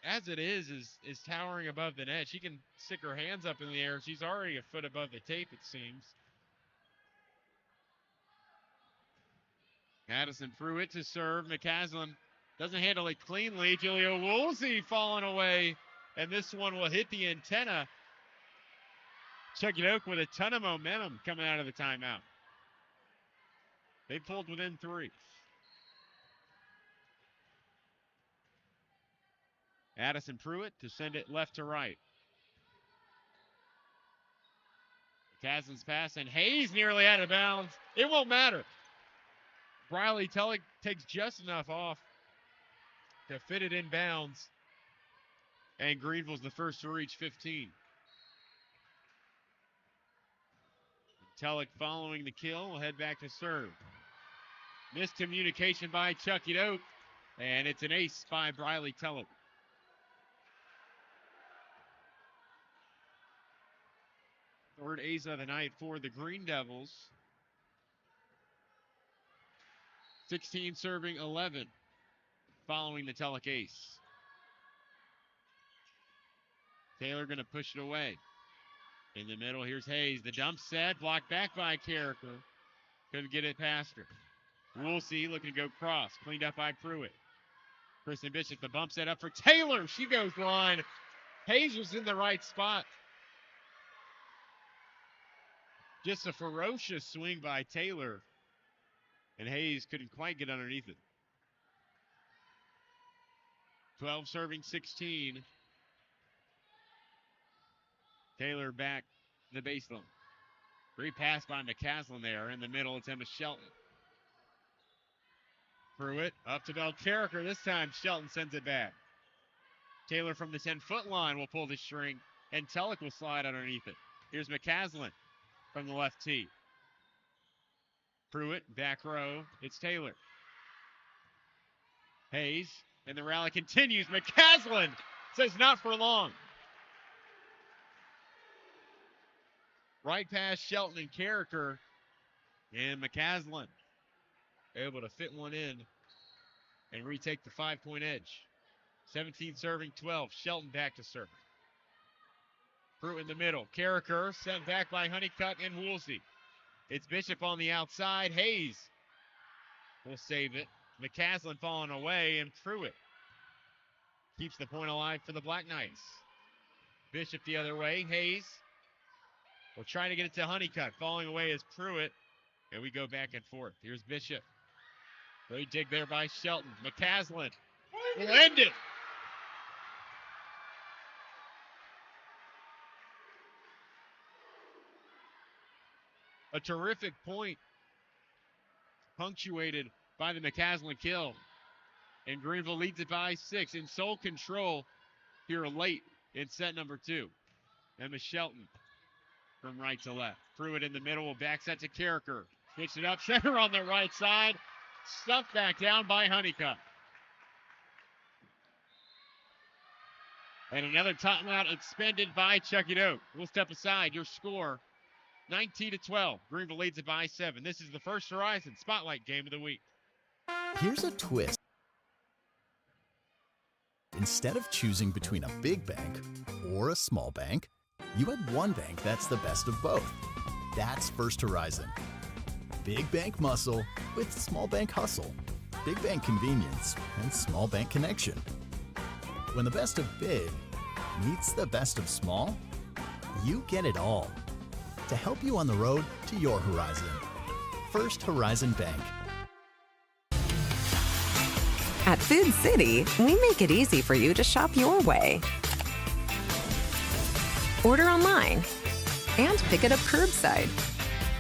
as it is towering above the net. She can stick her hands up in the air. She's already a foot above the tape, it seems. Addison Pruitt to serve. McCaslin doesn't handle it cleanly. Julia Woolsey falling away, and this one will hit the antenna. Chuckey-Doak with a ton of momentum coming out of the timeout. They pulled within 3. Addison Pruitt to send it left to right. McCaslin's pass, and Hayes nearly out of bounds. It won't matter. Briley Tulloch takes just enough off to fit it in bounds, and Greeneville's the first to reach 15. Tulloch following the kill will head back to serve. Miscommunication by Chuckey-Doak, and it's an ace by Briley Tulloch. Third ace of the night for the Greene Devils. 16 serving 11 following the Tulloch ace. Taylor going to push it away. In the middle, here's Hayes. The dump set, blocked back by Carricker. Couldn't get it past her. Woolsey looking to go cross. Cleaned up by Pruitt. Kristen Bishop, the bump set up for Taylor. She goes line. Hayes was in the right spot. Just a ferocious swing by Taylor. And Hayes couldn't quite get underneath it. 12 serving 16. Taylor back the baseline. Great pass by McCaslin there. In the middle, it's Emma Shelton. Pruitt up to Bell Carricker. This time, Shelton sends it back. Taylor from the 10-foot line will pull the string, and Tulloch will slide underneath it. Here's McCaslin from the left tee. Pruitt, back row. It's Taylor. Hayes, and the rally continues. McCaslin says not for long. Right past Shelton and Carricker, and McCaslin able to fit one in and retake the 5-point edge. 17 serving 12. Shelton back to serve. Pruitt in the middle. Carricker sent back by Honeycutt and Woolsey. It's Bishop on the outside. Hayes will save it. McCaslin falling away, and Pruitt keeps the point alive for the Black Knights. Bishop the other way. Hayes will try to get it to Honeycutt. Falling away is Pruitt, and we go back and forth. Here's Bishop. Great dig there by Shelton. McCaslin will end it. A terrific point punctuated by the McCaslin kill. And Greeneville leads it by 6 in sole control here late in set number 2. Emma Shelton from right to left. Pruitt in the middle will back set to Carricker. Switch it up, center on the right side. Stuffed back down by Honeycutt. And another timeout expended by Chuckey-Doak. We'll step aside. Your score, 19-12. Greeneville leads it by 7. This is the First Horizon Spotlight Game of the Week. Here's a twist. Instead of choosing between a big bank or a small bank, you had one bank that's the best of both. That's First Horizon. Big bank muscle with small bank hustle. Big bank convenience and small bank connection. When the best of big meets the best of small, you get it all. To help you on the road to your horizon. First Horizon Bank. At Food City, we make it easy for you to shop your way. Order online and pick it up curbside.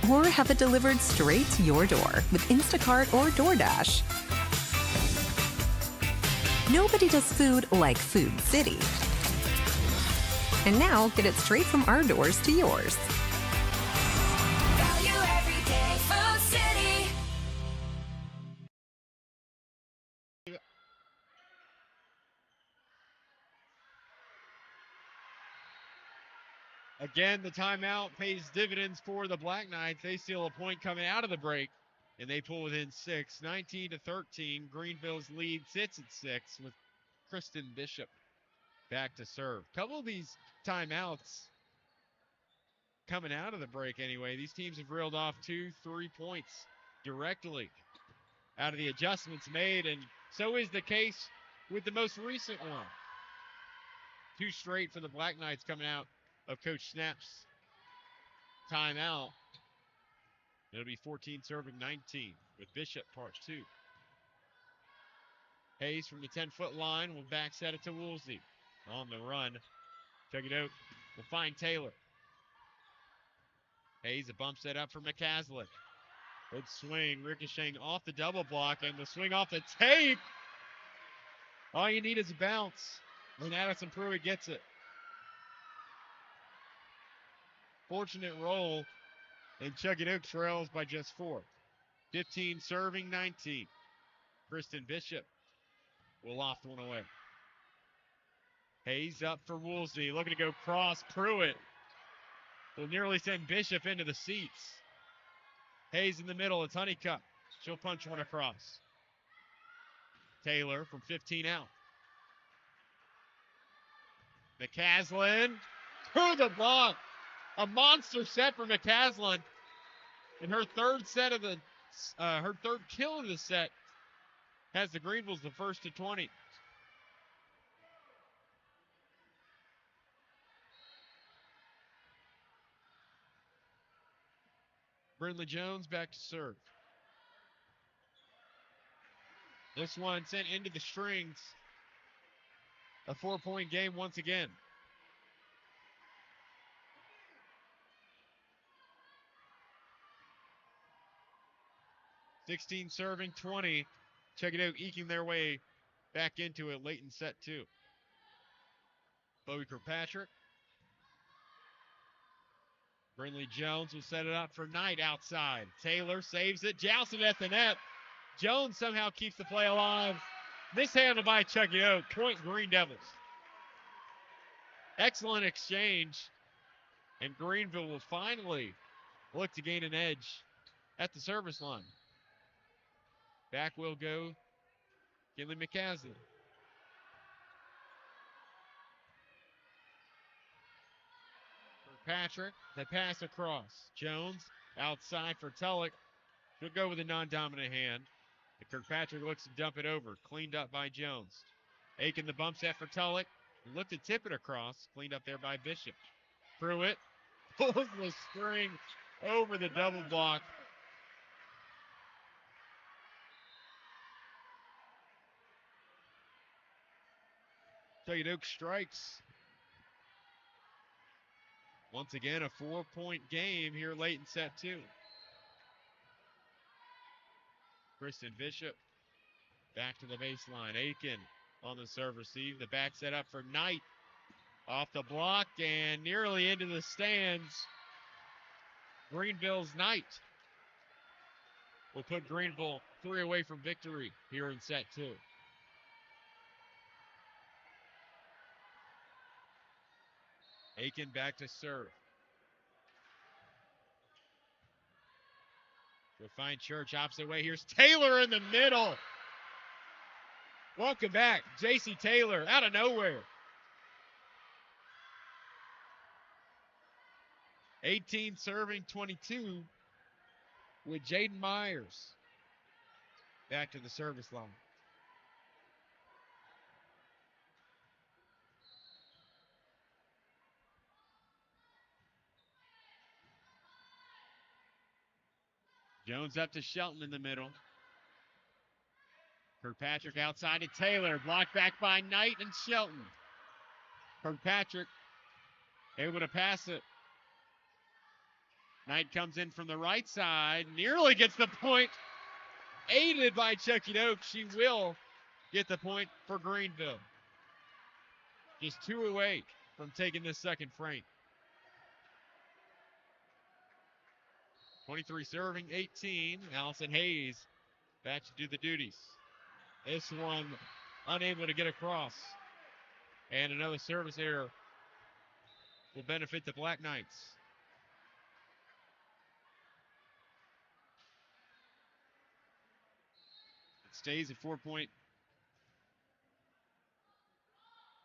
Or have it delivered straight to your door with Instacart or DoorDash. Nobody does food like Food City. And now get it straight from our doors to yours. Value every day, Food City. Again, the timeout pays dividends for the Black Knights. They steal a point coming out of the break, and they pull within 6. 19-13. Greeneville's lead sits at 6 with Kristen Bishop back to serve. Couple of these timeouts coming out of the break anyway. These teams have reeled off 2-3 points directly out of the adjustments made, and so is the case with the most recent one. 2 straight for the Black Knights coming out of Coach Snap's timeout. It'll be 14 serving 19 with Bishop part 2. Hayes from the 10-foot line will back set it to Woolsey. On the run, Chuckey-Doak will find Taylor. Hayes a bump set up for McCaslin. Good swing, ricocheting off the double block, and the swing off the tape. All you need is a bounce, and Addison Pruitt gets it. Fortunate roll, and Chuckey-Doak trails by just 4. 15 serving 19. Kristen Bishop will loft one away. Hayes up for Woolsey, looking to go cross. Pruitt will nearly send Bishop into the seats. Hayes in the middle, it's Honeycutt. She'll punch one across. Taylor from 15 out. McCaslin through the block. A monster set for McCaslin. And her third kill of the set has the Greenevilles the first to 20. Brindley Jones back to serve. This one sent into the strings. A 4-point game once again. (16 serving 20). Chuckey-Doak eking their way back into it late in set 2. Bowie Kirkpatrick. Brindley Jones will set it up for Knight outside. Taylor saves it, jousted at the net. Jones somehow keeps the play alive. Mishandled by Chuckey-Doak. Point Greene Devils. Excellent exchange. And Greeneville will finally look to gain an edge at the service line. Back will go Kinley McCaslin. Patrick, the pass across. Jones outside for Tulloch. She'll go with a non-dominant hand. And Kirkpatrick looks to dump it over. Cleaned up by Jones. Aiken the bump set for Tulloch. Looked to tip it across. Cleaned up there by Bishop. Pruitt pulls the string over the double block. Chuckey-Doak strikes. Once again, a 4-point game here late in set 2. Kristen Bishop back to the baseline. Aiken on the serve receive. The back set up for Knight. Off the block and nearly into the stands. Greeneville's Knight will put Greeneville 3 away from victory here in set 2. Aiken back to serve. She'll find Church opposite way. Here's Taylor in the middle. Welcome back, J.C. Taylor out of nowhere. 18 serving 22 with Jaden Myers back to the service line. Jones up to Shelton in the middle. Kirkpatrick outside to Taylor. Blocked back by Knight and Shelton. Kirkpatrick able to pass it. Knight comes in from the right side. Nearly gets the point. Aided by Chuckey-Doak. She will get the point for Greeneville. Just 2 away from taking this second frame. 23 serving 18. Allison Hayes back to do the duties. This one unable to get across. And another service error will benefit the Black Knights. It stays at 4-point.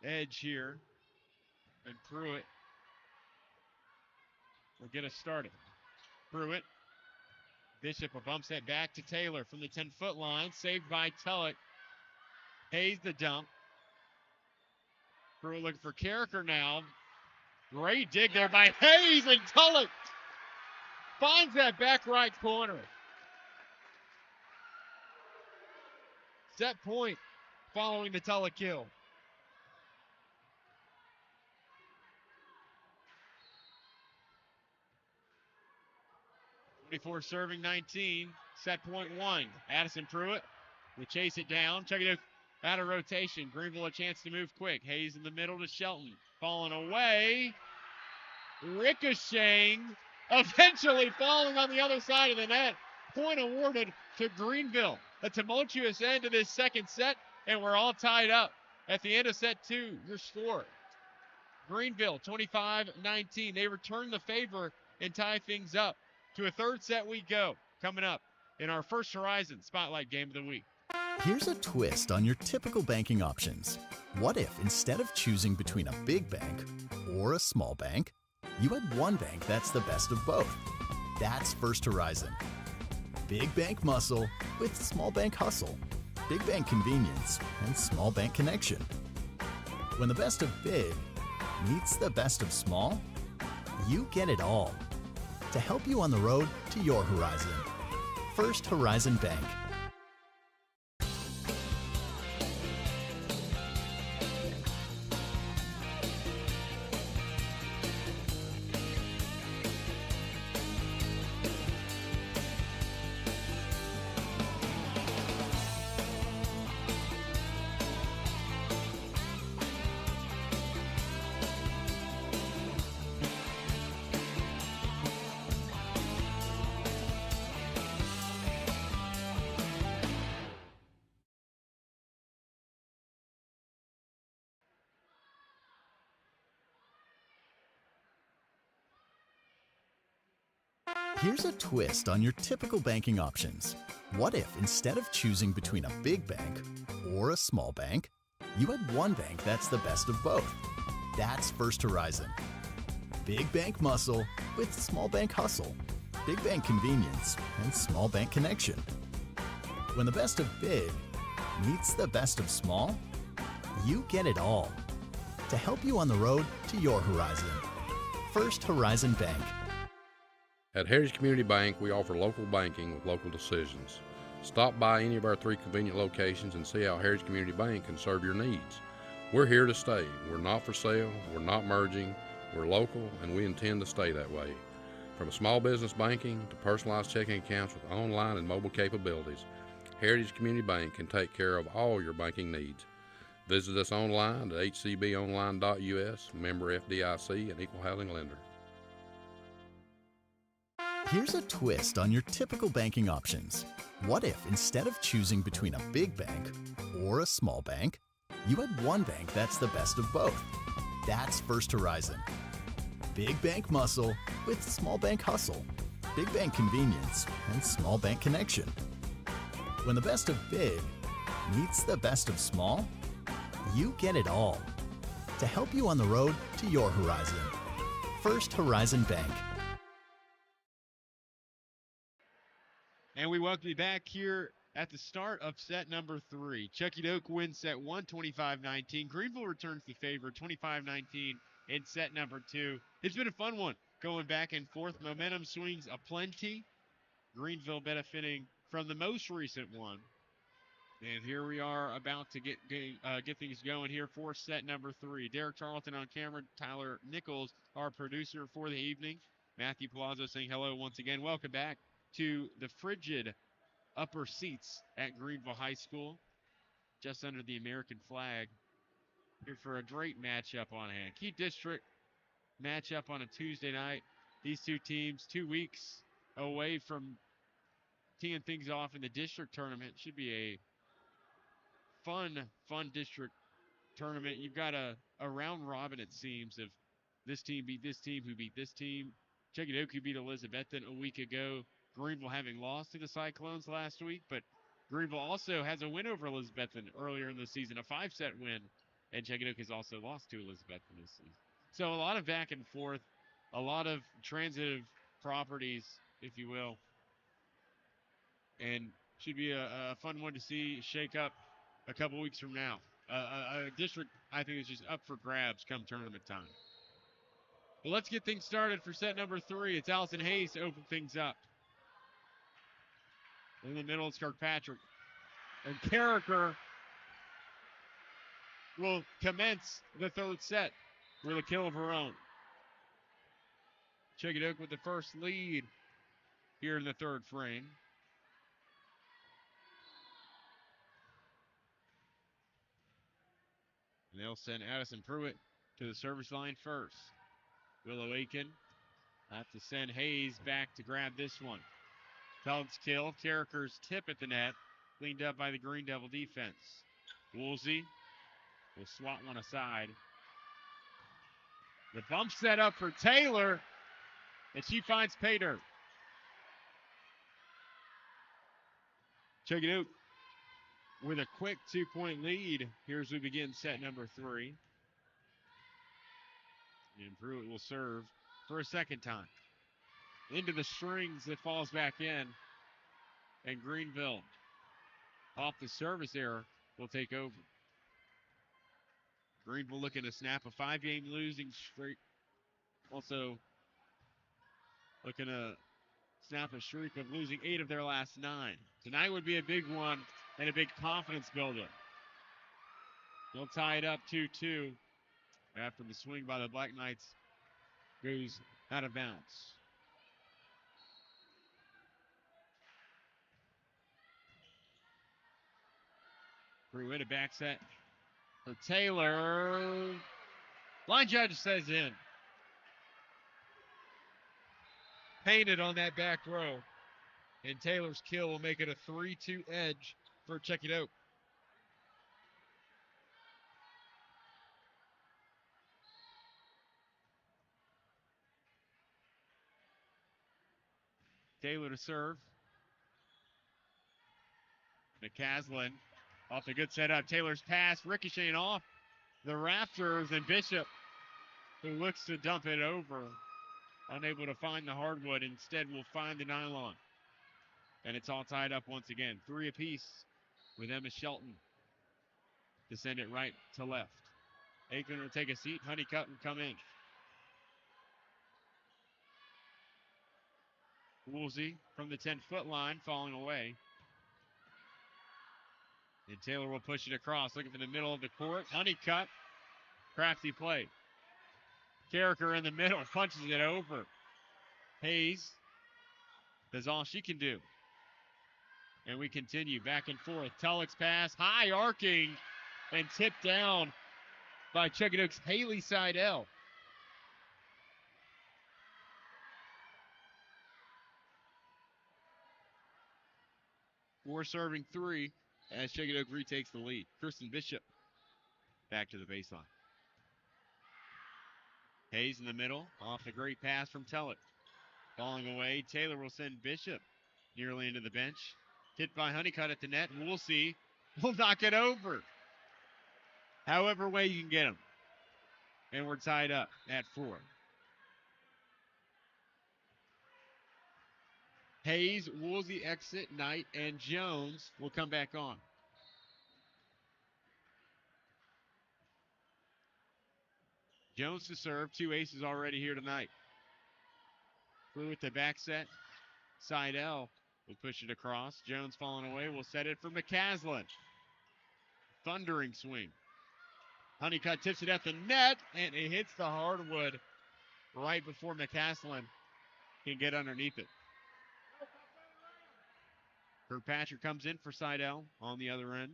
edge here. And Pruitt will get us started. Pruitt. Bishop a bump set back to Taylor from the 10-foot line. Saved by Tulloch. Hayes the dump. Pruitt looking for Carricker now. Great dig there by Hayes, and Tulloch finds that back right corner. Set point following the Tulloch kill. 24 serving 19. Set point 1. Addison Pruitt will chase it down. Chuckey-Doak out of rotation. Greeneville a chance to move quick. Hayes in the middle to Shelton. Falling away. Ricocheting. Eventually falling on the other side of the net. Point awarded to Greeneville. A tumultuous end to this second set, and we're all tied up. At the end of set 2, your score. Greeneville 25-19. They return the favor and tie things up. To a third set we go. Coming up in our First Horizon Spotlight Game of the Week. Here's a twist on your typical banking options. What if instead of choosing between a big bank or a small bank, you had one bank that's the best of both? That's First Horizon. Big bank muscle with small bank hustle. Big bank convenience and small bank connection. When the best of big meets the best of small, you get it all. To help you on the road to your horizon. First Horizon Bank. Here's a twist on your typical banking options. What if instead of choosing between a big bank or a small bank, you had one bank that's the best of both? That's First Horizon. Big bank muscle with small bank hustle. Big bank convenience and small bank connection. When the best of big meets the best of small, you get it all. To help you on the road to your horizon. First Horizon Bank. At Heritage Community Bank, we offer local banking with local decisions. Stop by any of our 3 convenient locations and see how Heritage Community Bank can serve your needs. We're here to stay. We're not for sale, we're not merging, we're local, and we intend to stay that way. From small business banking to personalized checking accounts with online and mobile capabilities, Heritage Community Bank can take care of all your banking needs. Visit us online at hcbonline.us, member FDIC, and equal housing lender. Here's a twist on your typical banking options. What if instead of choosing between a big bank or a small bank, you had one bank that's the best of both? That's First Horizon. Big bank muscle with small bank hustle. Big bank convenience and small bank connection. When the best of big meets the best of small, you get it all. To help you on the road to your horizon. First Horizon Bank. And we welcome you back here at the start of set number 3. Chuckey-Doak wins set 1, 25-19. Greeneville returns the favor, 25-19 in set number 2. It's been a fun one, going back and forth. Momentum swings aplenty. Greeneville benefiting from the most recent one. And here we are about to get things going here for set number 3. Derek Charlton on camera. Tyler Nichols, our producer for the evening. Matthew Palazzo saying hello once again. Welcome back to the frigid upper seats at Greeneville High School, just under the American flag. Here for a great matchup on hand. Key district matchup on a Tuesday night. These two teams 2 weeks away from teeing things off in the district tournament. Should be a fun district tournament. You've got a round robin, it seems, of this team beat this team, who beat this team. Chuckey-Doak who beat Elizabethton a week ago. Greeneville having lost to the Cyclones last week, but Greeneville also has a win over Elizabethton earlier in the season, a 5-set win And Chuckey-Doak has also lost to Elizabeth in this season. So a lot of back and forth, a lot of transitive properties, if you will. And should be a fun one to see shake up a couple weeks from now. A district, I think, is just up for grabs come tournament time. But let's get things started for set number 3. It's Allison Hayes to open things up. In the middle, it's Kirkpatrick. And Carricker will commence the third set with a kill of her own. Chuckey-Doak with the first lead here in the third frame. And they'll send Addison Pruitt to the service line first. Willow Aiken have to send Hayes back to grab this one. Pellet's kill. Carricker's tip at the net. Cleaned up by the Green Devil defense. Woolsey will swat one aside. The bump set up for Taylor. And she finds pay dirt. Chuckey-Doak with a quick 2-point lead here as we begin set number 3. And Pruitt will serve for a second time. Into the strings, it falls back in. And Greeneville, off the service error, will take over. Greeneville looking to snap a 5-game losing streak. Also looking to snap a streak of losing 8 of their last 9. Tonight would be a big one and a big confidence builder. They'll tie it up 2-2 after the swing by the Black Knights goes out of bounds. Pruitt a back set for Taylor. Line judge says in. Painted on that back row. And Taylor's kill will make it a 3-2 edge for Chuckey-Doak. Taylor to serve. McCaslin off a good setup. Taylor's pass ricocheting off the rafters, and Bishop, who looks to dump it over, unable to find the hardwood. Instead, will find the nylon. And it's all tied up once again. 3 apiece with Emma Shelton to send it right to left. Aiken will take a seat. Honeycutt will come in. Woolsey from the 10-foot line, falling away. And Taylor will push it across, looking for the middle of the court. Honeycutt, crafty play. Carricker in the middle, punches it over. Hayes does all she can do. And we continue back and forth. Tulloch's pass, high arcing, and tipped down by Chuckey-Doak's Haley Seidel. Four serving 3 as Chuckey-Doak retakes the lead. Kristen Bishop back to the baseline. Hayes in the middle, off a great pass from Tullett. Falling away, Taylor will send Bishop nearly into the bench. Hit by Honeycutt at the net, and we'll see. We'll knock it over. However way you can get them. And we're tied up at 4. Hayes, Woolsey exit, Knight, and Jones will come back on. Jones to serve. 2 aces already here tonight. Pruitt the back set. Seidel will push it across. Jones falling away. Will set it for McCaslin. Thundering swing. Honeycutt tips it at the net, and it hits the hardwood right before McCaslin can get underneath it. Kirkpatrick comes in for Seidel on the other end.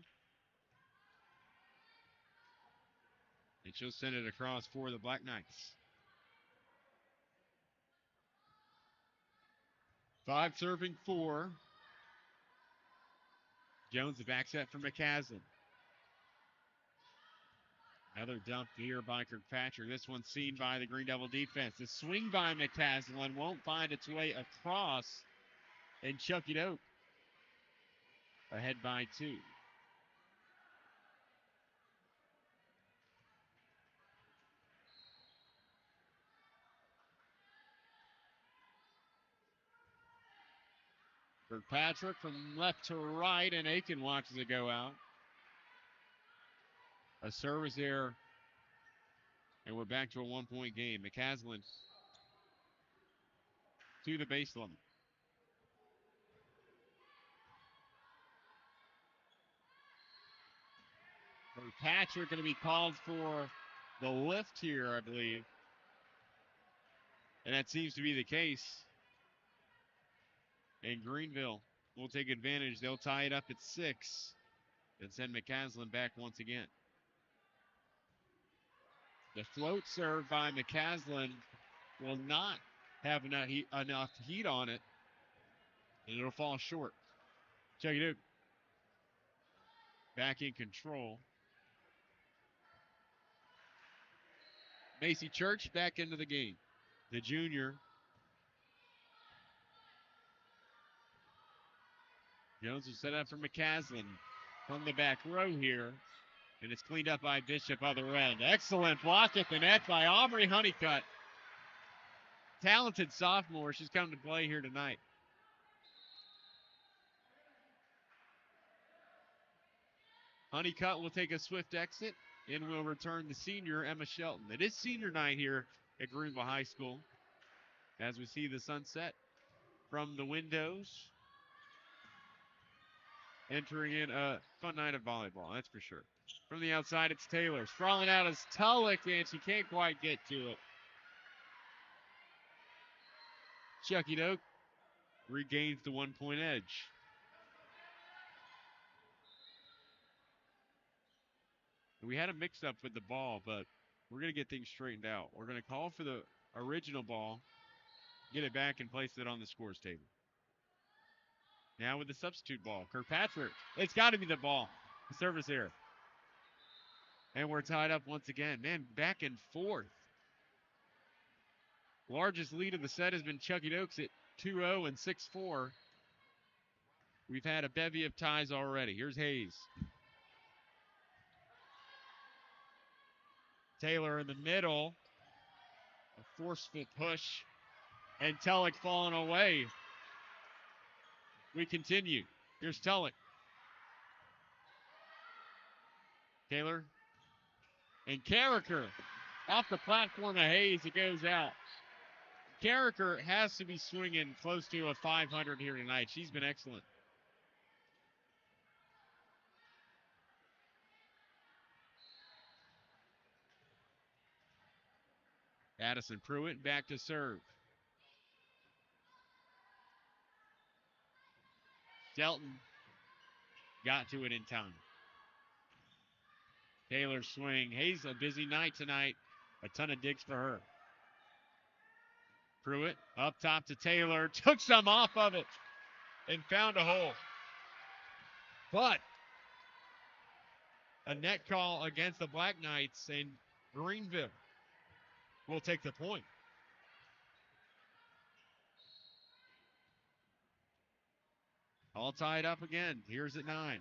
And she'll send it across for the Black Knights. 5 serving 4. Jones the back set for McCaslin. Another dump here by Kirkpatrick. This one seen by the Green Devil defense. The swing by McCaslin won't find its way across. And Chuckey-Doak ahead by 2. Kirkpatrick from left to right, and Aiken watches it go out. A service error, and we're back to a 1-point game. McCaslin to the baseline. Kirkpatrick going to be called for the lift here, I believe. And that seems to be the case. And Greeneville will take advantage. They'll tie it up at 6 and send McCaslin back once again. The float serve by McCaslin will not have enough heat on it, and it'll fall short. Chuckey-Doak back in control. Macy Church back into the game. The junior. Jones will set up for McCaslin from the back row here. And it's cleaned up by Bishop other end. Excellent block at the net by Aubrey Honeycutt. Talented sophomore. She's come to play here tonight. Honeycutt will take a swift exit and will return the senior, Emma Shelton. It is senior night here at Greeneville High School as we see the sunset from the windows. Entering in a fun night of volleyball, that's for sure. From the outside, it's Taylor. Sprawling out as Tulloch, and she can't quite get to it. Chuckey-Doak regains the 1-point edge. We had a mix-up with the ball, but we're going to get things straightened out. We're going to call for the original ball, get it back, and place it on the scores table. Now with the substitute ball. Kirkpatrick. It's got to be the ball. The service error. And we're tied up once again. Man, back and forth. Largest lead of the set has been Chuckey-Doak's at 2-0 and 6-4. We've had a bevy of ties already. Here's Hayes. Taylor in the middle. A forceful push. And Tulloch falling away. We continue. Here's Tulloch. Taylor. And Carricker. Off the platform of Hayes, it goes out. Carricker has to be swinging close to a 500 here tonight. She's been excellent. Addison Pruitt back to serve. Shelton got to it in time. Taylor swing. Hayes, a busy night tonight. A ton of digs for her. Pruitt up top to Taylor. Took some off of it and found a hole. But a net call against the Black Knights, and Greeneville will take the point. All tied up again. Here's at 9.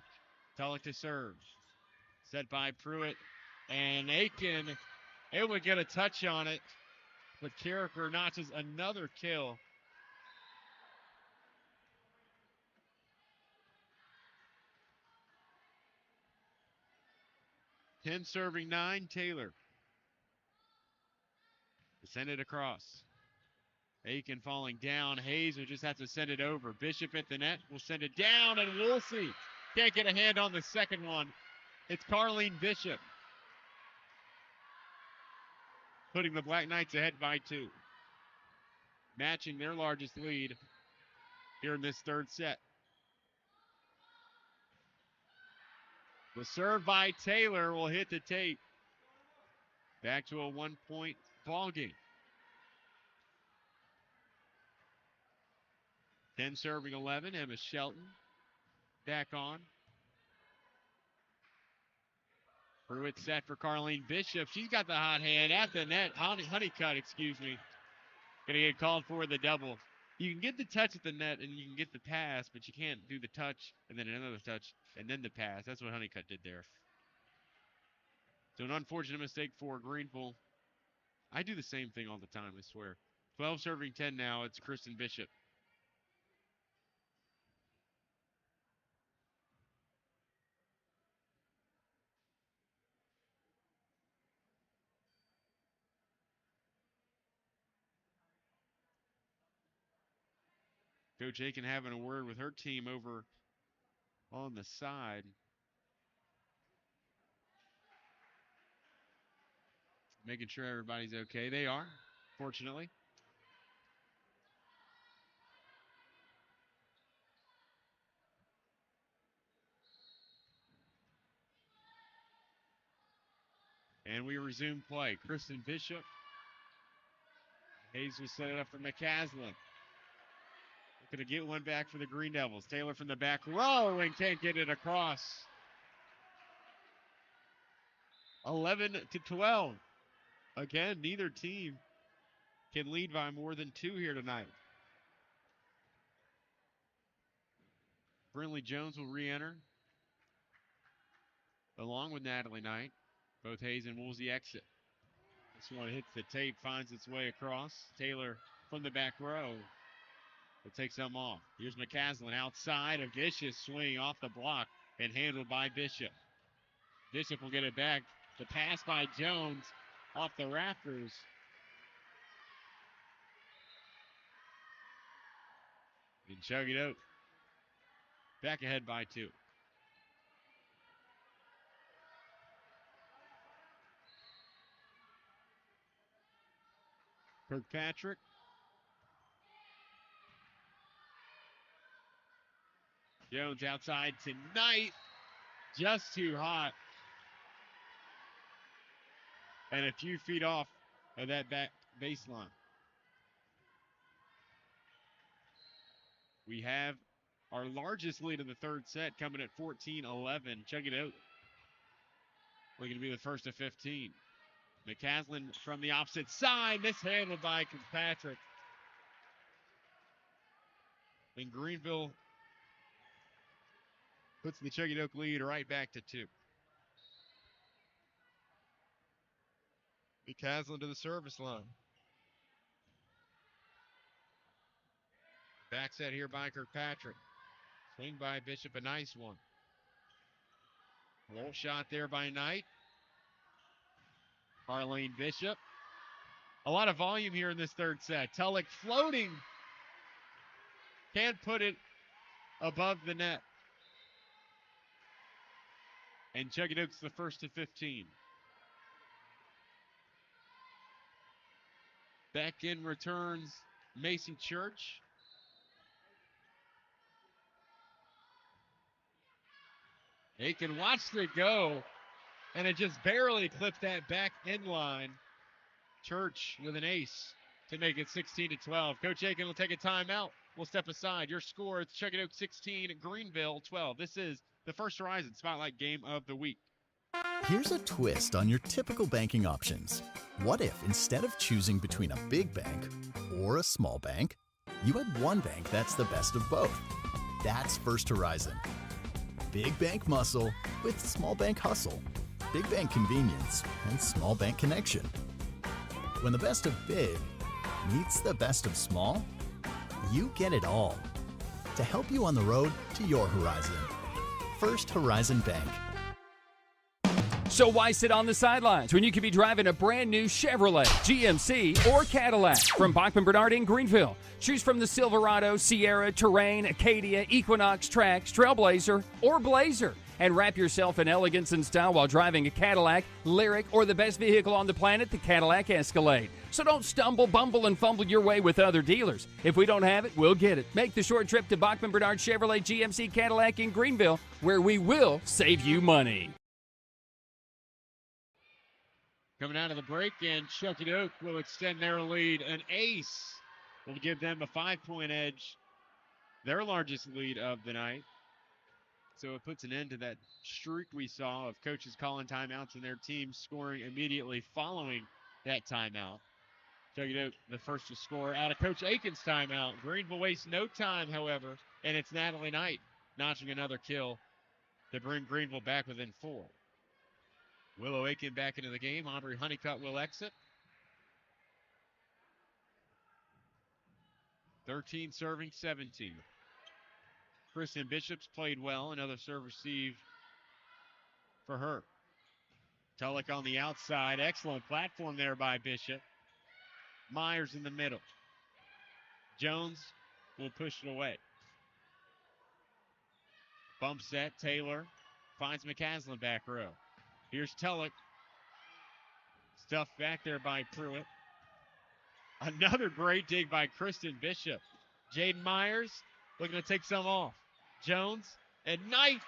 Tulloch to serve. Set by Pruitt. And Aiken able to get a touch on it. But Carricker notches another kill. Ten serving 9, Taylor. To send it across. Aiken falling down. Hayes will just have to send it over. Bishop at the net will send it down, and we'll see. Can't get a hand on the second one. It's Carleen Bishop. Putting the Black Knights ahead by 2. Matching their largest lead here in this third set. The serve by Taylor will hit the tape. Back to a 1-point ball game. 10 serving 11. Emma Shelton back on. Pruitt set for Carleen Bishop. She's got the hot hand at the net. Honeycutt, excuse me. Going to get called for the double. You can get the touch at the net and you can get the pass, but you can't do the touch and then another touch and then the pass. That's what Honeycutt did there. So an unfortunate mistake for Greeneville. I do the same thing all the time, I swear. 12 serving 10 now. It's Kristen Bishop. Coach Aiken having a word with her team over on the side. Making sure everybody's okay. They are, fortunately. And we resume play. Kristen Bishop. Hayes will set it up for McCaslin. Looking to get one back for the Green Devils. Taylor from the back row and can't get it across. 11-12. Again, neither team can lead by more than 2 here tonight. Brinley Jones will re-enter along with Natalie Knight. Both Hayes and Woolsey exit. This one hits the tape, finds its way across. Taylor from the back row. It takes them off. Here's McCaslin outside. A vicious swing off the block and handled by Bishop. Bishop will get it back. The pass by Jones off the rafters. And Chuckey-Doak back ahead by 2. Kirkpatrick. Jones outside tonight. Just too hot. And a few feet off of that back baseline. We have our largest lead in the third set coming at 14-11. Chuckey-Doak looking to be the first of 15. McCaslin from the opposite side, mishandled by Kirkpatrick. And Greeneville puts the Chuckey-Doak lead right back to 2. McCaslin to the service line. Back set here by Kirkpatrick. Swing by Bishop, a nice one. Roll shot there by Knight. Harlene Bishop. A lot of volume here in this third set. Tulloch floating. Can't put it above the net. And Chuckey-Doak's the first to 15. Back in returns Macy Church. Aiken watched it go, and it just barely clipped that back end line. Church with an ace to make it 16-12. Coach Aiken will take a timeout. We'll step aside. Your score is Chuckey-Doak 16, Greeneville 12. This is the First Horizon Spotlight Game of the Week. Here's a twist on your typical banking options. What if instead of choosing between a big bank or a small bank, you had one bank that's the best of both? That's First Horizon. Big bank muscle with small bank hustle. Big bank convenience and small bank connection. When the best of big meets the best of small, you get it all. To help you on the road to your horizon. First Horizon Bank. So why sit on the sidelines when you could be driving a brand new Chevrolet, GMC, or Cadillac from Bachman Bernard in Greeneville? Choose from the Silverado, Sierra, Terrain, Acadia, Equinox, Trax, Trailblazer, or Blazer. And wrap yourself in elegance and style while driving a Cadillac, Lyric, or the best vehicle on the planet, the Cadillac Escalade. So don't stumble, bumble, and fumble your way with other dealers. If we don't have it, we'll get it. Make the short trip to Bachman Bernard Chevrolet GMC Cadillac in Greeneville, where we will save you money. Coming out of the break, and Chuckey-Doak will extend their lead. An ace will give them a 5-point edge, their largest lead of the night. So it puts an end to that streak we saw of coaches calling timeouts and their teams scoring immediately following that timeout. Chuckey-Doak the first to score out of Coach Aiken's timeout. Greeneville wastes no time, however, and it's Natalie Knight notching another kill to bring Greeneville back within 4. Willow Aiken back into the game. Aubrey Honeycutt will exit. 13 serving 17. Kristen Bishop's played well. Another serve receive for her. Tulloch on the outside. Excellent platform there by Bishop. Myers in the middle. Jones will push it away. Bump set. Taylor finds McCaslin back row. Here's Tulloch. Stuffed back there by Pruitt. Another great dig by Kristen Bishop. Jaden Myers looking to take some off. Jones and Knight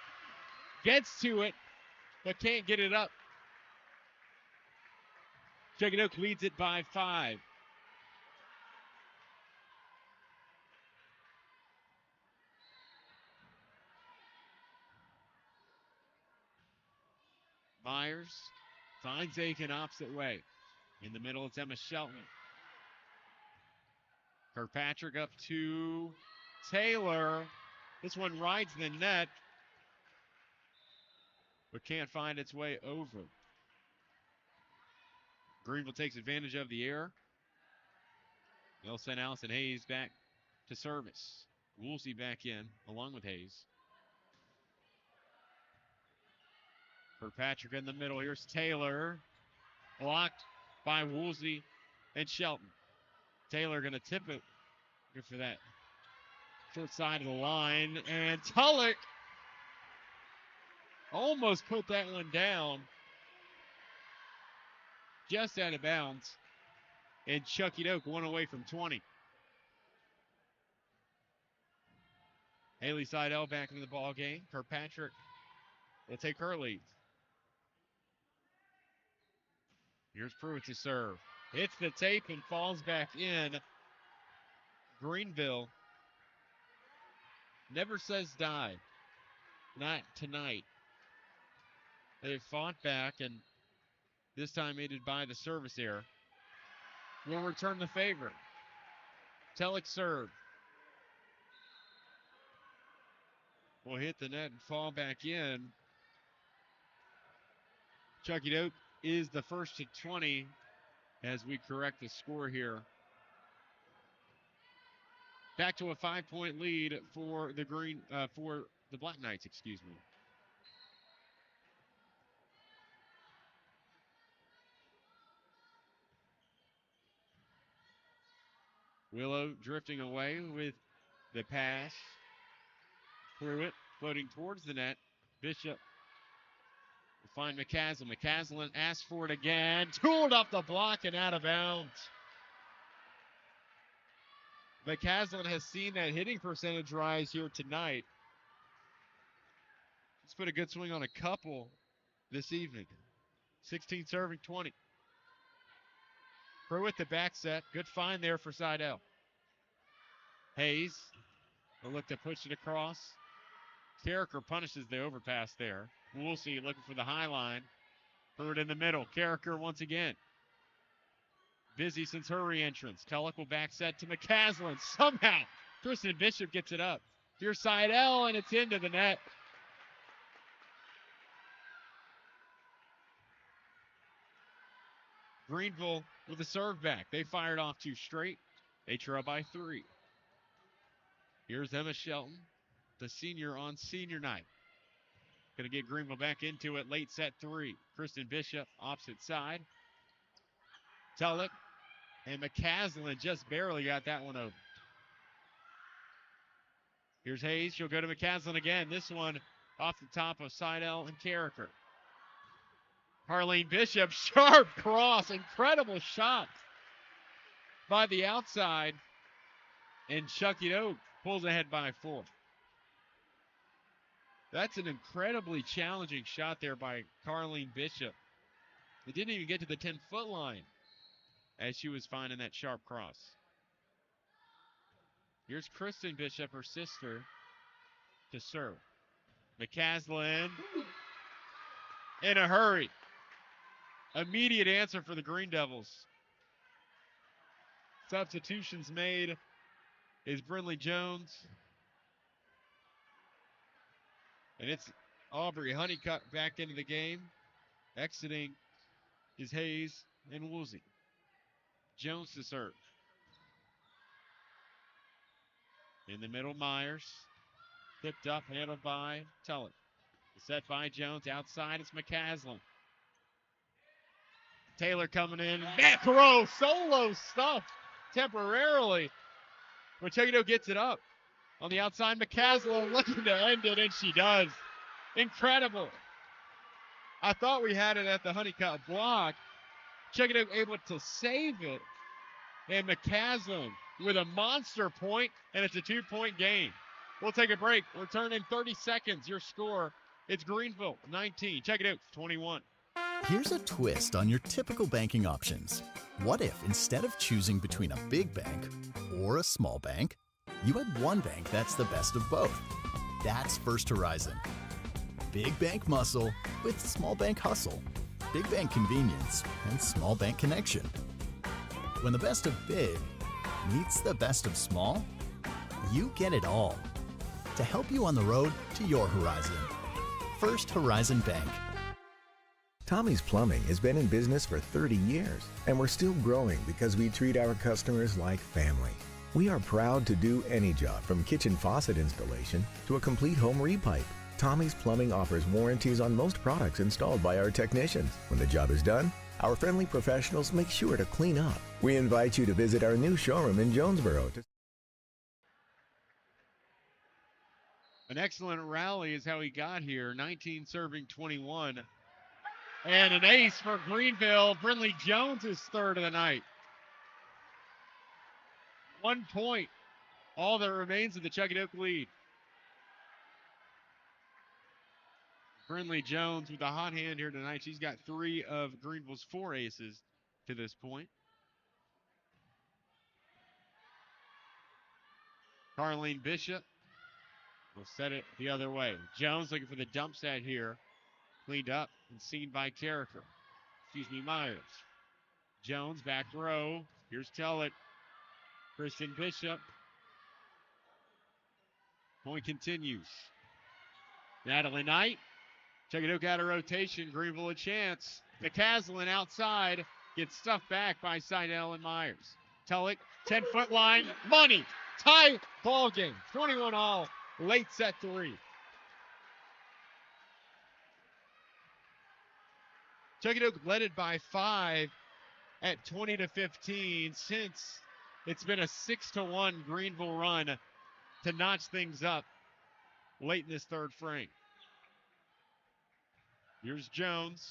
gets to it, but can't get it up. Chuckey-Doak leads it by 5. Myers finds Aiken opposite way. In the middle, it's Emma Shelton. Kirkpatrick up to Taylor. This one rides the net, but can't find its way over. Greeneville takes advantage of the error. They'll send Allison Hayes back to service. Woolsey back in, along with Hayes. Kirkpatrick in the middle. Here's Taylor. Blocked by Woolsey and Shelton. Taylor going to tip it. Good for that. Short side of the line. And Tulloch almost put that one down. Just out of bounds. And Chuckey-Doak one away from 20. Haley Seidel back into the ball game. Kirkpatrick will take her lead. Here's Pruitt to serve. Hits the tape and falls back in. Greeneville never says die. Not tonight. They fought back, and this time aided by the service error. Will return the favor. Tulloch serve. Will hit the net and fall back in. Chuckey-Doak is the first to 20 as we correct the score here. Back to a 5-point lead for the Black Knights, excuse me. Willow drifting away with the pass. Pruitt floating towards the net. Bishop will find McCaslin. McCaslin asks for it again. Tooled off the block and out of bounds. McCaslin has seen that hitting percentage rise here tonight. He's put a good swing on a couple this evening. 16 serving, 20. Pruitt the back set. Good find there for Seidel. Hayes will look to push it across. Carricker punishes the overpass there. Woolsey looking for the high line. Pruitt in the middle. Carricker once again. Busy since her re-entrance. Tulloch will back set to McCaslin. Somehow, Kristen Bishop gets it up. Here's Seidel, and it's into the net. Greeneville with a serve back. They fired off 2 straight. They trail by 3. Here's Emma Shelton, the senior on senior night. Going to get Greeneville back into it. Late set 3. Kristen Bishop, opposite side. Tulloch and McCaslin just barely got that one over. Here's Hayes. She'll go to McCaslin again. This one off the top of Seidel and Carricker. Harleen Bishop, sharp cross, incredible shot by the outside. And Chuckey-Doak pulls ahead by 4. That's an incredibly challenging shot there by Harleen Bishop. It didn't even get to the 10-foot line as she was finding that sharp cross. Here's Kristen Bishop, her sister, to serve. McCaslin in a hurry. Immediate answer for the Green Devils. Substitutions made is Brinley Jones. And it's Aubrey Honeycutt back into the game. Exiting is Hayes and Woolsey. Jones to serve. In the middle, Myers. Tipped up, handled by Tulloch. Set by Jones. Outside, it's McCaslin. Taylor coming in. Back row, solo stuff temporarily When Chuckey-Doak gets it up on the outside, McCaslin looking to end it, and she does. Incredible. I thought we had it at the Honeycutt block. Chuckey-Doak able to save it, and McCaslin with a monster point, and it's a 2-point game. We'll take a break. Return in 30 seconds. Your score, it's Greeneville 19, Chuckey-Doak 21. Here's a twist on your typical banking options. What if instead of choosing between a big bank or a small bank, you had one bank that's the best of both? That's First Horizon. Big bank muscle with small bank hustle. Big bank convenience and small bank connection. When the best of big meets the best of small, you get it all. To help you on the road to your horizon. First Horizon Bank. Tommy's Plumbing has been in business for 30 years, and we're still growing because we treat our customers like family. We are proud to do any job from kitchen faucet installation to a complete home repipe. Tommy's Plumbing offers warranties on most products installed by our technicians. When the job is done, our friendly professionals make sure to clean up. We invite you to visit our new showroom in Jonesboro. An excellent rally is how he got here. 19 serving 21. And an ace for Greeneville. Brinley Jones is third of the night. 1 point. All that remains of the Chuckey-Doak lead. Brinley Jones with a hot hand here tonight. She's got 3 of Greeneville's 4 aces to this point. Carlene Bishop will set it the other way. Jones looking for the dump set here. Cleaned up and seen by Myers. Jones back row. Here's Tellett. Kristen Bishop. Point continues. Natalie Knight. Chuckey-Doak out of rotation. Greeneville a chance. McCaslin outside. Gets stuffed back by Seidel and Myers. Tellett, 10-foot line. Money. Tie ball game. 21 all. Late set 3. Chuckey-Doak led it by 5 at 20-15 since it's been a 6-1 Greeneville run to notch things up late in this third frame. Here's Jones.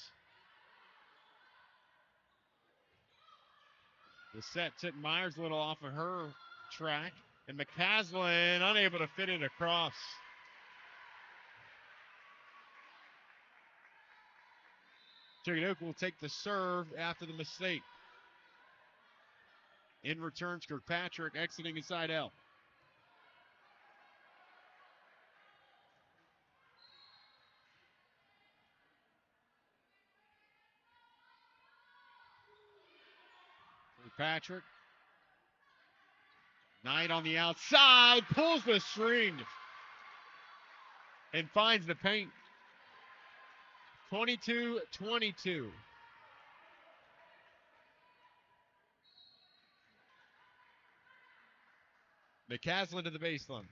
The set took Myers a little off of her track, and McCaslin unable to fit it across. Chuckey-Doak will take the serve after the mistake. In returns Kirkpatrick exiting inside L. Kirkpatrick. Knight on the outside, pulls the string and finds the paint. 22-22. McCaslin to the baseline.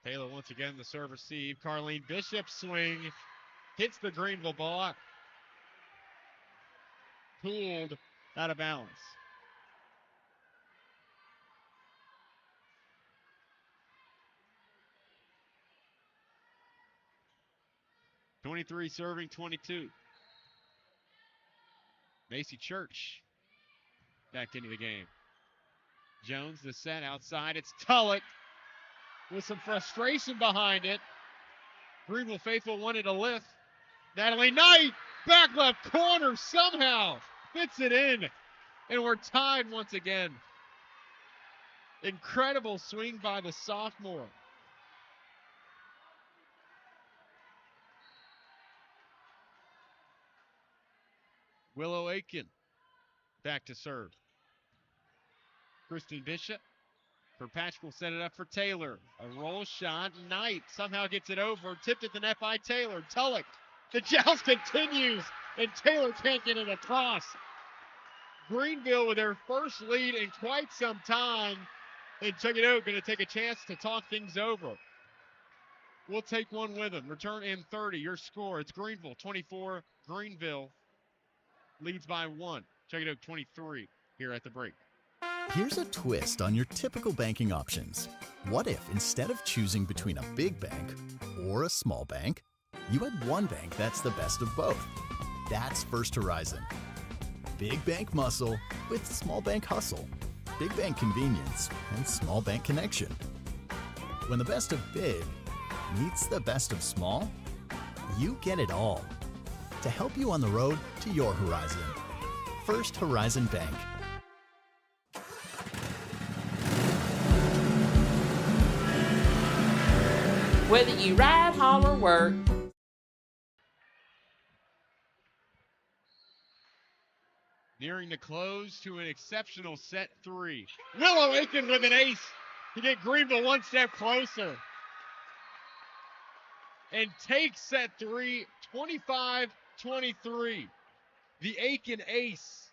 Taylor once again the serve receive. Carlene Bishop swing. Hits the Greeneville block. Pulled out of bounds. Serving 22. Macy Church back into the game. Jones the set outside. It's Tullett with some frustration behind it. Greeneville faithful wanted a lift. Natalie Knight back left corner somehow fits it in, and we're tied once again. Incredible swing by the sophomore. Willow Aiken back to serve. Kristen Bishop. Kirkpatrick will set it up for Taylor. A roll shot. Knight somehow gets it over. Tipped at the net by Taylor. Tulloch. The joust continues, and Taylor can't get it across. Greeneville with their first lead in quite some time. And Chuckey-Doak going to take a chance to talk things over. We'll take one with them. Return in 30. Your score, it's Greeneville 24. Greeneville leads by 1. Chuckey-Doak 23 here at the break. Here's a twist on your typical banking options. What if instead of choosing between a big bank or a small bank, you had one bank that's the best of both? That's First Horizon. Big bank muscle with small bank hustle. Big bank convenience and small bank connection. When the best of big meets the best of small, you get it all. To help you on the road to your horizon. First Horizon Bank. Whether you ride, haul, or work, nearing the close to an exceptional set three. Willow Aiken with an ace to get Greeneville one step closer. And take set three, 25-23. The Aiken ace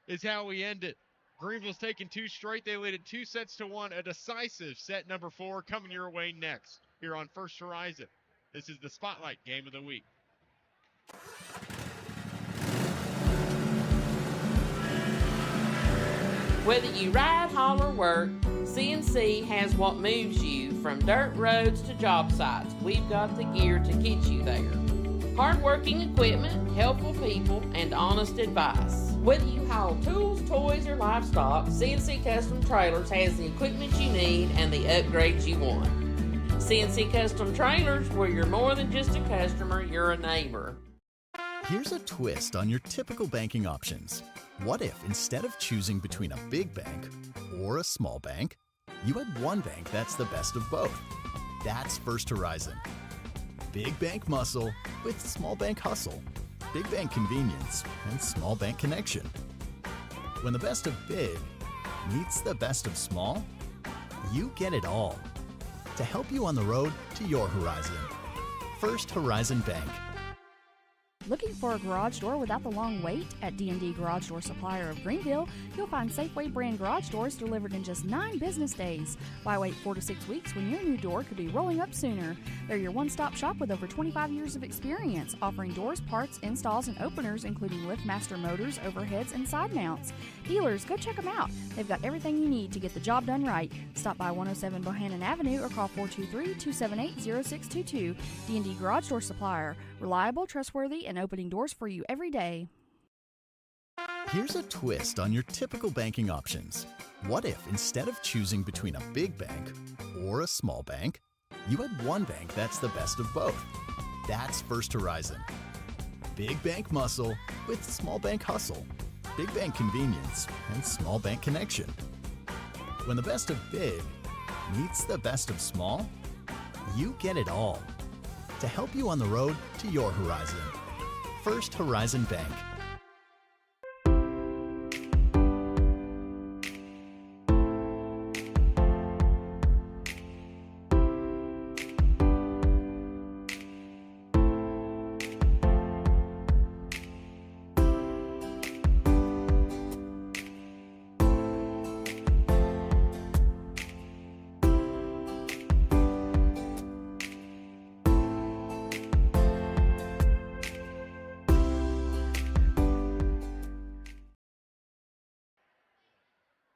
is how we end it. Greeneville's taken two straight. They lead it 2-1. A decisive set number 4 coming your way next here on First Horizon. This is the Spotlight Game of the Week. whether you ride, haul, or work, CNC has what moves you from dirt roads to job sites. We've got the gear to get you there. Hardworking equipment, helpful people, and honest advice. Whether you haul tools, toys, or livestock, CNC Custom Trailers has the equipment you need and the upgrades you want. CNC Custom Trailers, where you're more than just a customer, you're a neighbor. Here's a twist on your typical banking options. What if instead of choosing between a big bank or a small bank, you had one bank that's the best of both? That's First Horizon. Big bank muscle with small bank hustle. Big bank convenience and small bank connection. When the best of big meets the best of small, you get it all. To help you on the road to your horizon. First Horizon Bank. Looking for a garage door without the long wait? At D&D Garage Door Supplier of Greeneville, you'll find Safeway brand garage doors delivered in just 9 business days. Why wait 4 to 6 weeks when your new door could be rolling up sooner? They're your one-stop shop with over 25 years of experience, offering doors, parts, installs, and openers, including LiftMaster motors, overheads, and side mounts. Dealers, go check them out. They've got everything you need to get the job done right. Stop by 107 Bohannon Avenue or call 423-278-0622. D&D Garage Door Supplier. Reliable, trustworthy, and opening doors for you every day. Here's a twist on your typical banking options. What if instead of choosing between a big bank or a small bank, you had one bank that's the best of both? That's First Horizon. Big bank muscle with small bank hustle. Big bank convenience and small bank connection. When the best of big meets the best of small, you get it all. To help you on the road to your horizon. First Horizon Bank.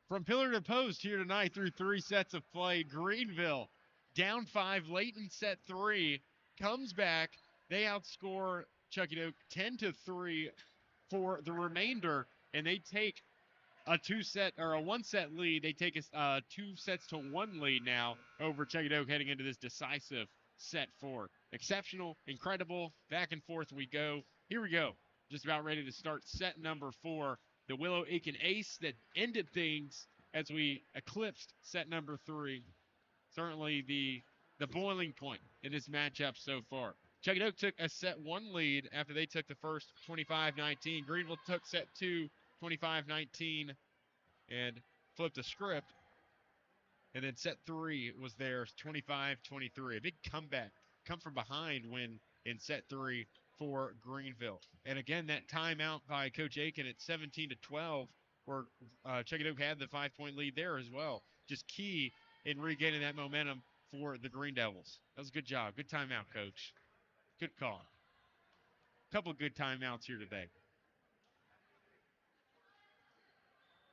From pillar to post here tonight through 3 sets of play, Greeneville down 5 late in set 3, comes back. They outscore Chuckey-Doak 10-3 for the remainder, and they take a 1-set lead. They take a 2-1 lead now over Chuckey-Doak heading into this decisive set 4. Exceptional, incredible, back and forth we go. Here we go. Just about ready to start set number 4. The Willow Aiken ace that ended things as we eclipsed set number 3. Certainly the boiling point in this matchup so far. Chuckey-Doak took a set 1 lead after they took the first 25-19. Greeneville took set 2, 25-19, and flipped the script. And then set 3 was theirs, 25-23. A big comeback, come from behind win in set 3 for Greeneville. And again, that timeout by Coach Aiken at 17-12, where Chuckey-Doak had the 5-point lead there as well. Just key in regaining that momentum for the Green Devils. That was a good job. Good timeout, Coach. Good call. A couple of good timeouts here today.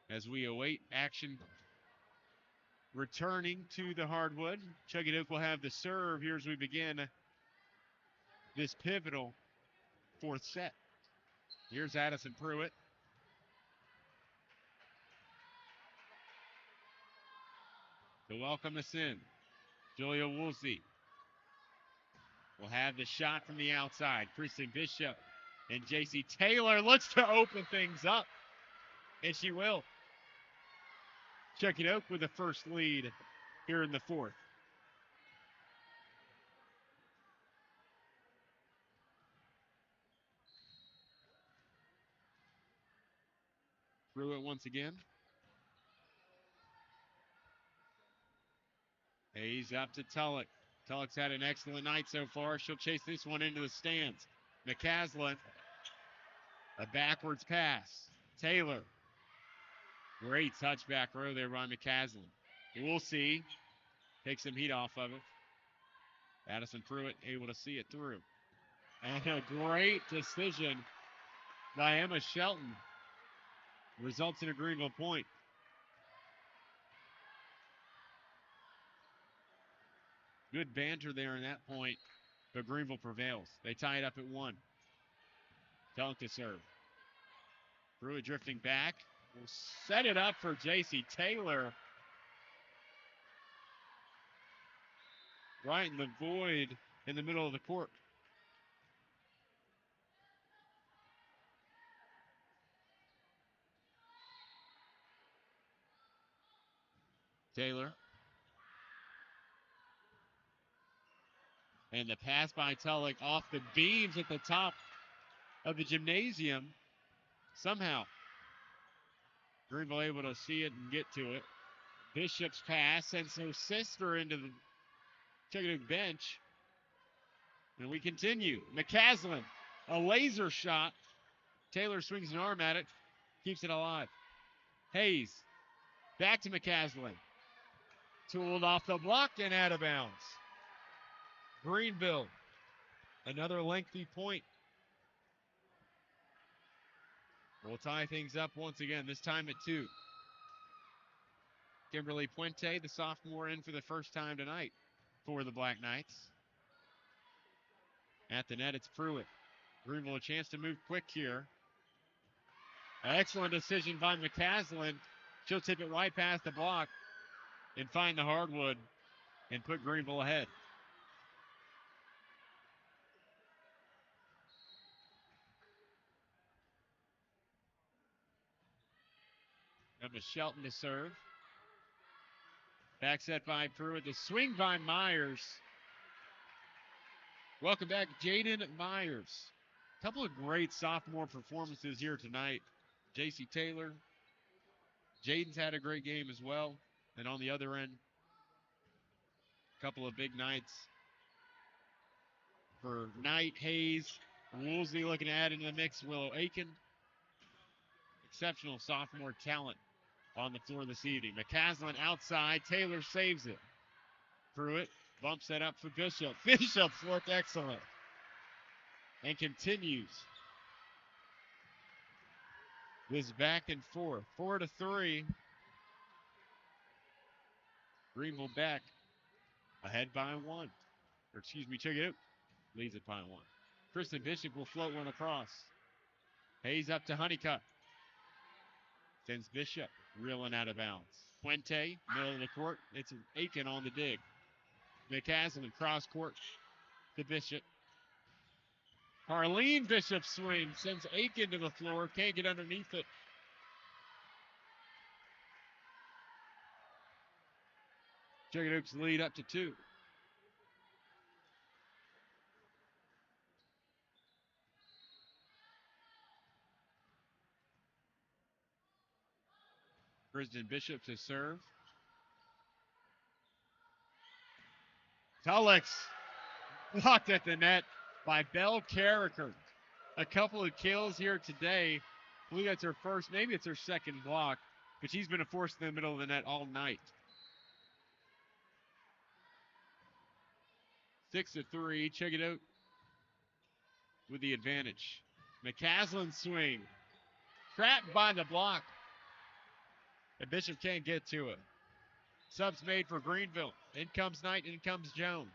as we await action returning to the hardwood. Chuckey-Doak will have the serve here as we begin this pivotal fourth set. Here's Addison Pruitt. To welcome us in, Julia Woolsey will have the shot from the outside. Kristen Bishop and J.C. Taylor looks to open things up, and she will. Chuckey-Doak with the first lead here in the fourth. Pruitt once again. Hayes up to Tulloch. Tulloch's had an excellent night so far. She'll chase this one into the stands. McCaslin, a backwards pass. Taylor. Great touch back row there by McCaslin. We'll see. Take some heat off of it. Addison Pruitt able to see it through. And a great decision by Emma Shelton. Results in a Greeneville point. Good banter there in that point, but Greeneville prevails. They tie it up at 1. Tulloch to serve. Pruitt drifting back. Will set it up for J.C. Taylor. Right in the void in the middle of the court. Taylor. And the pass by Tulloch off the beams at the top of the gymnasium. Somehow, Greeneville able to see it and get to it. Bishop's pass sends her sister into the Chuckey-Doak bench. And we continue. McCaslin, a laser shot. Taylor swings an arm at it, keeps it alive. Hayes, back to McCaslin. Tooled off the block and out of bounds. Greeneville, another lengthy point. We'll tie things up once again, this time at 2. Kimberly Puente, the sophomore, in for the first time tonight for the Black Knights. At the net, it's Pruitt. Greeneville a chance to move quick here. Excellent decision by McCaslin. She'll tip it right past the block and find the hardwood and put Greeneville ahead. Emma Shelton to serve. Back set by Pruitt. The swing by Myers. Welcome back, Jaden Myers. A couple of great sophomore performances here tonight. J.C. Taylor. Jaden's had a great game as well. And on the other end, a couple of big nights for Knight, Hayes, Woolsey looking to add into the mix. Willow Aiken. Exceptional sophomore talent on the floor this evening. McCaslin outside. Taylor saves it. Pruitt bumps it up for Bishop. Bishop's looked excellent and continues this back and forth. 4-3. Greeneville back ahead by 1. Or excuse me, check it out. Leads it by 1. Kristen Bishop will float one across. Hayes up to Honeycutt. Sends Bishop reeling out of bounds. Puente, middle of the court. It's Aiken on the dig. McCaslin cross court to Bishop. Harleen Bishop swing sends Aiken to the floor. Can't get underneath it. Chuckey-Doak's lead up to 2. Kristen Bishop to serve. Tulloch blocked at the net by Belle Carricker. A couple of kills here today. I believe that's her first, maybe it's her second block, but she's been a force in the middle of the net all night. 6-3, Chuckey-Doak with the advantage. McCaslin swing. Trapped by the block. And Bishop can't get to it. Subs made for Greeneville. In comes Knight, in comes Jones.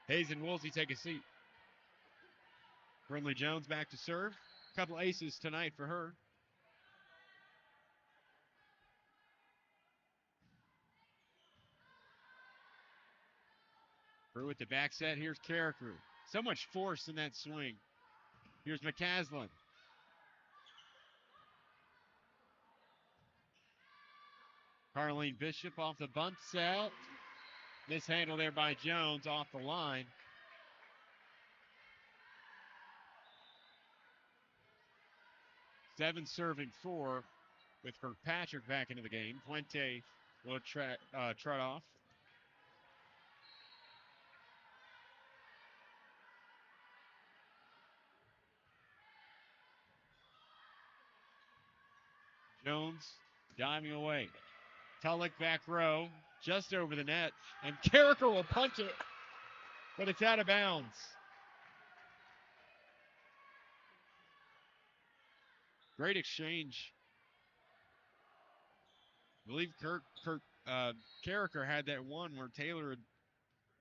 Hayes and Woolsey take a seat. Brinley Jones back to serve. A couple aces tonight for her. Through with the back set. Here's Carricker. So much force in that swing. Here's McCaslin. Carlene Bishop off the bunt set. Mishandled there by Jones off the line. Seven serving 4 with Kirkpatrick back into the game. Fuente will trot off. Jones diving away. Tulloch back row, just over the net, and Carricker will punch it, but it's out of bounds. Great exchange. I believe Carricker had that one where Taylor had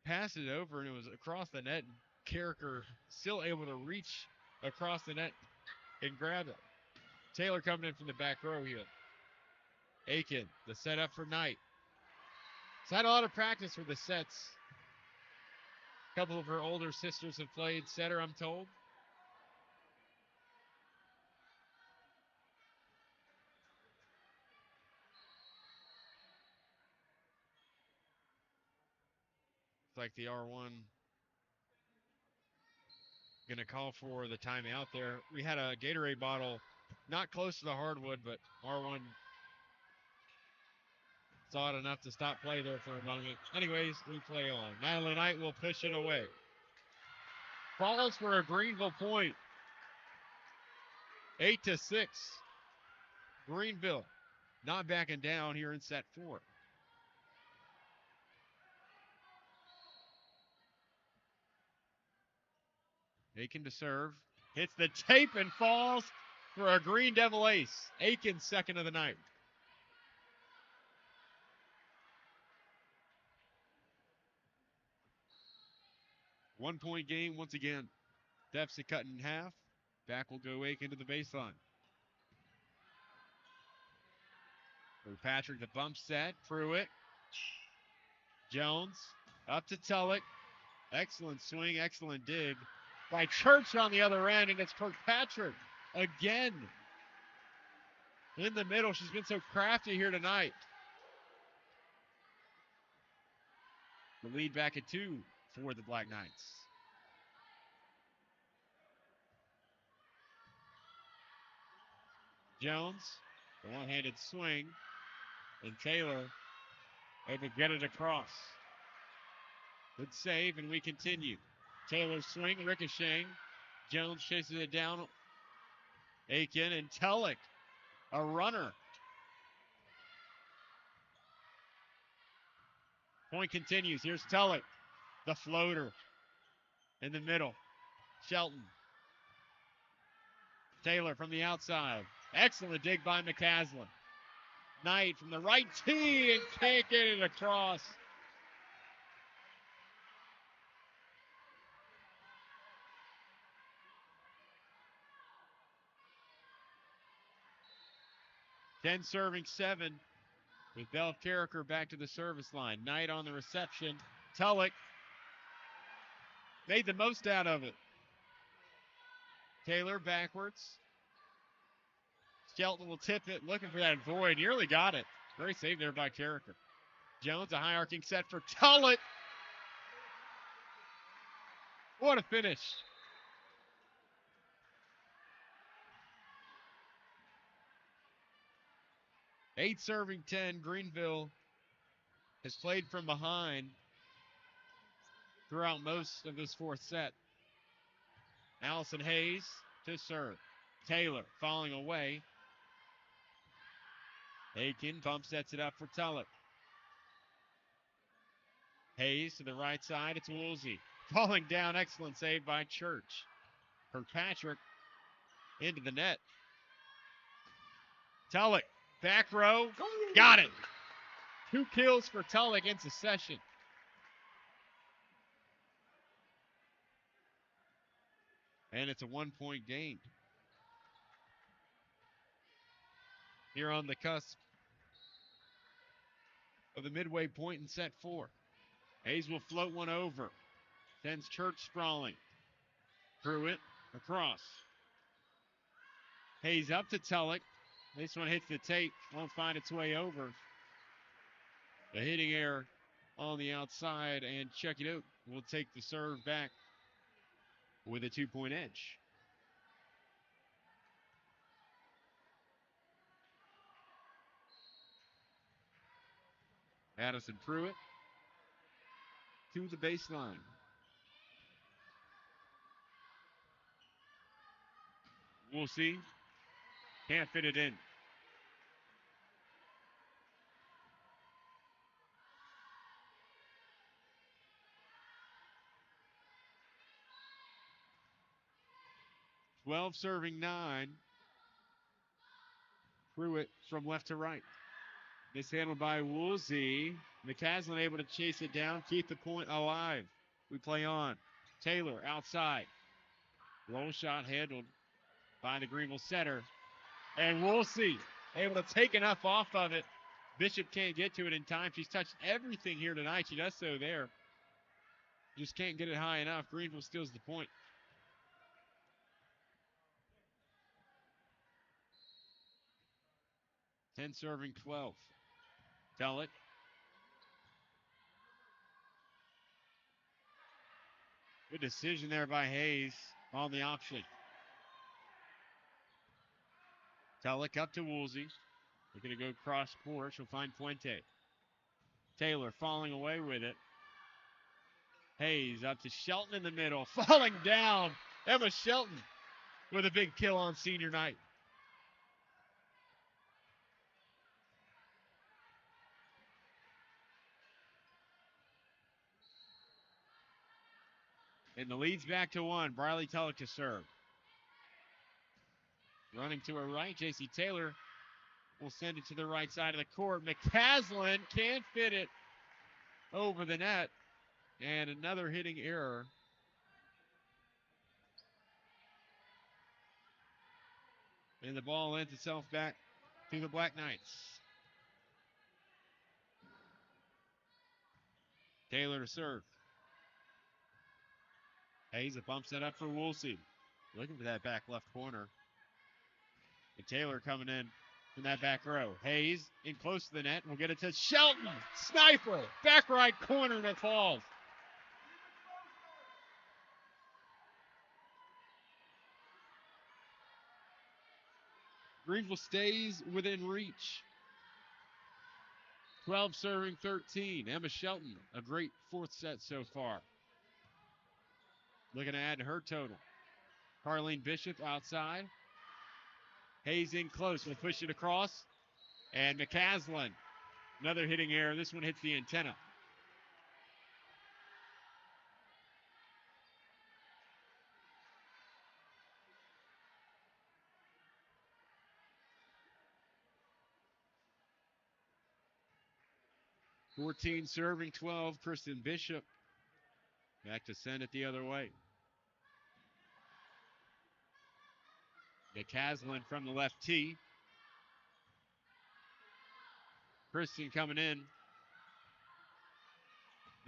passed it over and it was across the net, and Carricker still able to reach across the net and grab it. Taylor coming in from the back row here. Aiken, the setup for Knight. She's had a lot of practice for the sets. A couple of her older sisters have played setter, I'm told. It's like the R1 going to call for the timeout there. We had a Gatorade bottle not close to the hardwood, but R1 saw it enough to stop play there for a moment. Anyways, we play on. Natalie Knight will push it away. Falls for a Greeneville point. 8-6. Greeneville not backing down here in set 4. Aiken to serve. Hits the tape and falls for a Green Devil ace. Aiken's second of the night. One-point game once again. Deficit cut in half. Back will go Aiken to the baseline. For Patrick, the bump set. Pruitt. Jones. Up to Tulloch. Excellent swing, excellent dig by Church on the other end, and it's Kirkpatrick again in the middle. She's been so crafty here tonight. The lead back at 2 for the Black Knights. Jones, the one-handed swing, and Taylor able to get it across. Good save, and we continue. Taylor swing, ricocheting. Jones chases it down. Aiken and Tulloch, a runner. Point continues. Here's Tulloch, the floater in the middle. Shelton. Taylor from the outside. Excellent dig by McCaslin. Knight from the right tee and can't get it across. Ten serving 7 with Belle Carricker back to the service line. Knight on the reception. Tulloch made the most out of it. Taylor backwards. Skelton will tip it, looking for that void. Nearly got it. Great save there by Carricker. Jones, a high arcing set for Tulloch. What a finish. Eight serving 10. Greeneville has played from behind throughout most of this fourth set. Allison Hayes to serve. Taylor falling away. Aiken bump sets it up for Tulloch. Hayes to the right side. It's Woolsey. Falling down. Excellent save by Church. Kirkpatrick into the net. Tulloch Back row. Got it. 2 kills for Tulloch in succession. And it's a 1-point game. Here on the cusp of the midway point in set 4. Hayes will float one over. Sends Church sprawling. Through it. Across. Hayes up to Tulloch. This one hits the tape. Won't find its way over. The hitting error on the outside, and Chuckey-Doak will take the serve back with a 2-point edge. Addison Pruitt to the baseline. We'll see. Can't fit it in. Twelve serving 9. Pruitt from left to right. Mishandled by Woolsey. McCaslin able to chase it down, keep the point alive. We play on. Taylor outside. Roll shot handled by the Greeneville setter. And Woolsey able to take enough off of it. Bishop can't get to it in time. She's touched everything here tonight. She does so there. Just can't get it high enough. Greeneville steals the point. Ten serving 12. Tulloch. Good decision there by Hayes on the option. Tulloch up to Woolsey. They're going to go cross court. She'll find Puente. Taylor falling away with it. Hayes up to Shelton in the middle. Falling down. Emma Shelton with a big kill on senior night. And the lead's back to 1. Briley Tulloch to serve. Running to her right, J.C. Taylor will send it to the right side of the court. McCaslin can't fit it over the net. And another hitting error. And the ball lends itself back to the Black Knights. Taylor to serve. Hayes bumps that up for Woolsey. Looking for that back left corner. And Taylor coming in from that back row. Hayes in close to the net. We'll get it to Shelton. Sniper. Back right corner and it falls. Greeneville stays within reach. 12 serving 13. Emma Shelton, a great fourth set so far. Looking to add to her total. Carlene Bishop outside. Hayes in close. Will push it across. And McCaslin. Another hitting error. This one hits the antenna. .14 serving 12. Kristen Bishop. Back to send it the other way. McCaslin from the left tee. Kristen coming in.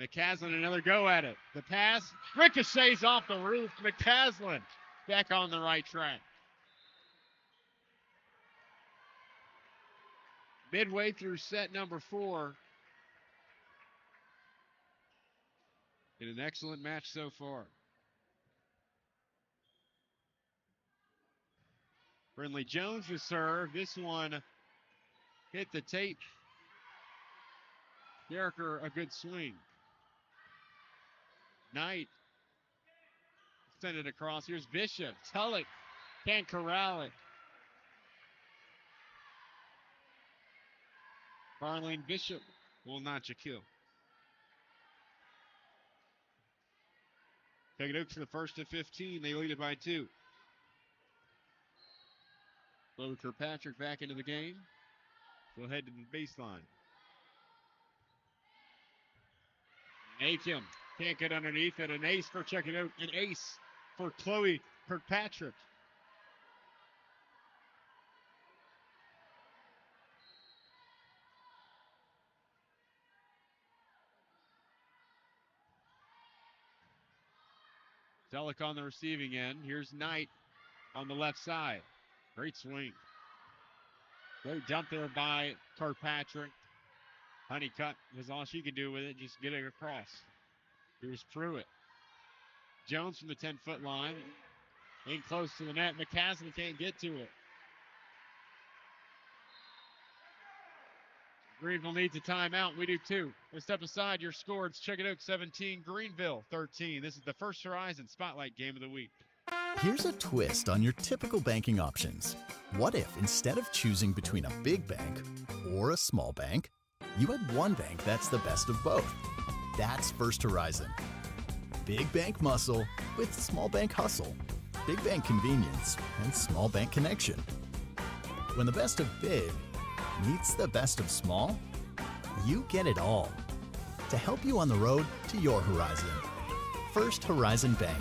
McCaslin another go at it. The pass ricochets off the roof. McCaslin back on the right track. Midway through set number 4. In an excellent match so far. Brinley Jones to serve. This one hit the tape. Derricker a good swing. Knight send it across. Here's Bishop. Tulloch can't corral it. Carlene Bishop will notch a kill. Chuckey-Doak for the first to 15. They lead it by 2. Logan Kirkpatrick back into the game. We'll head to the baseline. Aiken can't get underneath it. An ace for Chuckey-Doak. An ace for Chloe Kirkpatrick. Delic on the receiving end. Here's Knight on the left side. Great swing. Great dump there by Kirkpatrick. Honeycutt was all she could do with it, just get it across. Here's Pruitt. Jones from the 10-foot line. In close to the net. McCaslin can't get to it. Greeneville needs a timeout. We do too. Let's step aside. Your score, it's Chuckey-Doak 17, Greeneville 13. This is the First Horizon Spotlight Game of the Week. Here's a twist on your typical banking options. What if instead of choosing between a big bank or a small bank, you had one bank that's the best of both? That's First Horizon. Big bank muscle with small bank hustle. Big bank convenience and small bank connection. When the best of big meets the best of small, you get it all. To help you on the road to your horizon. First Horizon Bank.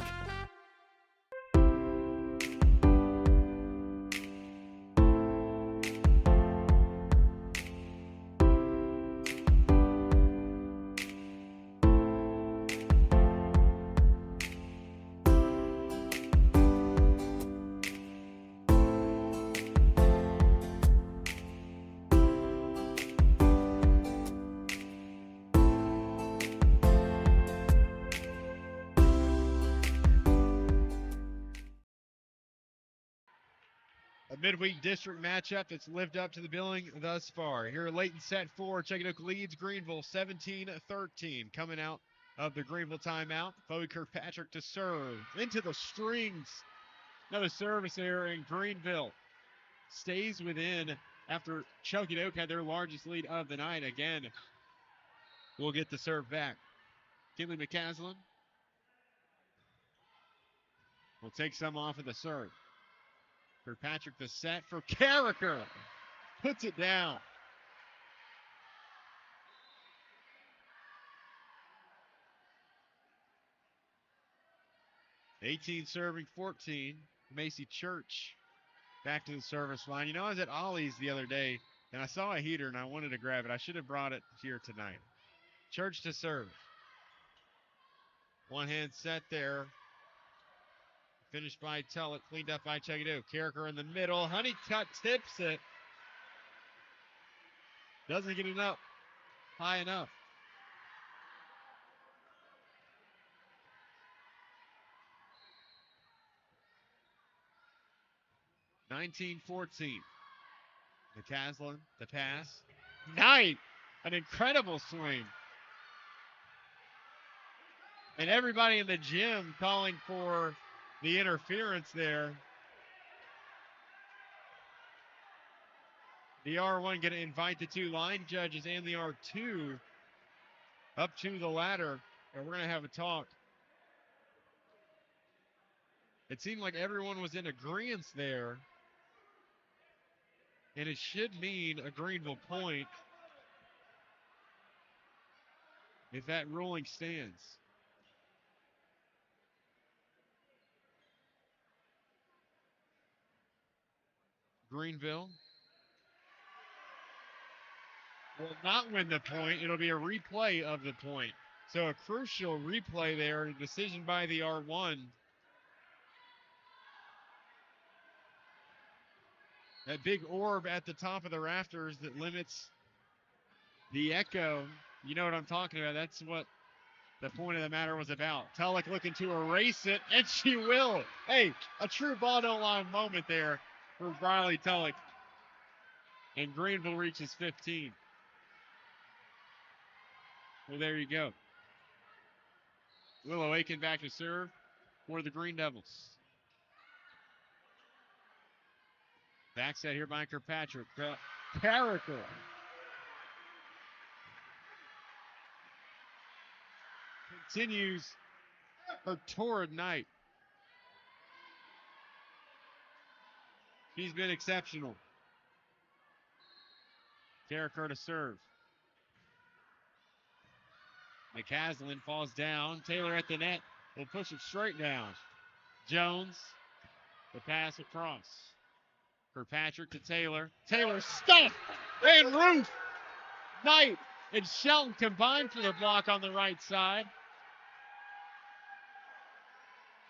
A midweek district matchup that's lived up to the billing thus far. Here late in set 4, Chuckey-Doak leads Greeneville 17-13. Coming out of the Greeneville timeout, Chloe Kirkpatrick to serve. Into the strings. Another service error, and Greeneville stays within after Chuckey-Doak had their largest lead of the night. Again, we'll get the serve back. Kinley McCaslin will take some off of the serve. Kirkpatrick the set for Carricker. Puts it down. (18 serving 14). Macy Church back to the service line. You know, I was at Ollie's the other day, and I saw a heater, and I wanted to grab it. I should have brought it here tonight. Church to serve. One hand set there. Finished by Tullett, cleaned up by Chuckey-Doak. Carricker in the middle. Honeycutt tips it. Doesn't get it up high enough. (19-14). McCaslin, the pass. Knight, an incredible swing. And everybody in the gym calling for the interference there. The R1 going to invite the two line judges and the R2 up to the ladder, and we're going to have a talk. It seemed like everyone was in agreement there, and it should mean a Greeneville point if that ruling stands. Greeneville will not win the point. It'll be a replay of the point. So a crucial replay there, a decision by the R1. That big orb at the top of the rafters that limits the echo. You know what I'm talking about. That's what the point of the matter was about. Tulloch looking to erase it, and she will. Hey, a true ball don't lie moment there for Riley Tulloch. And Greeneville reaches 15. Well, there you go. Willow Aiken back to serve for the Green Devils. Back set here by Kirkpatrick. Carricker. Continues her torrid night. She's been exceptional. Carricker to serve. McCaslin falls down. Taylor at the net will push it straight down. Jones, the pass across. Kirkpatrick to Taylor. Taylor stuffed and Roof. Knight and Shelton combined for the block on the right side.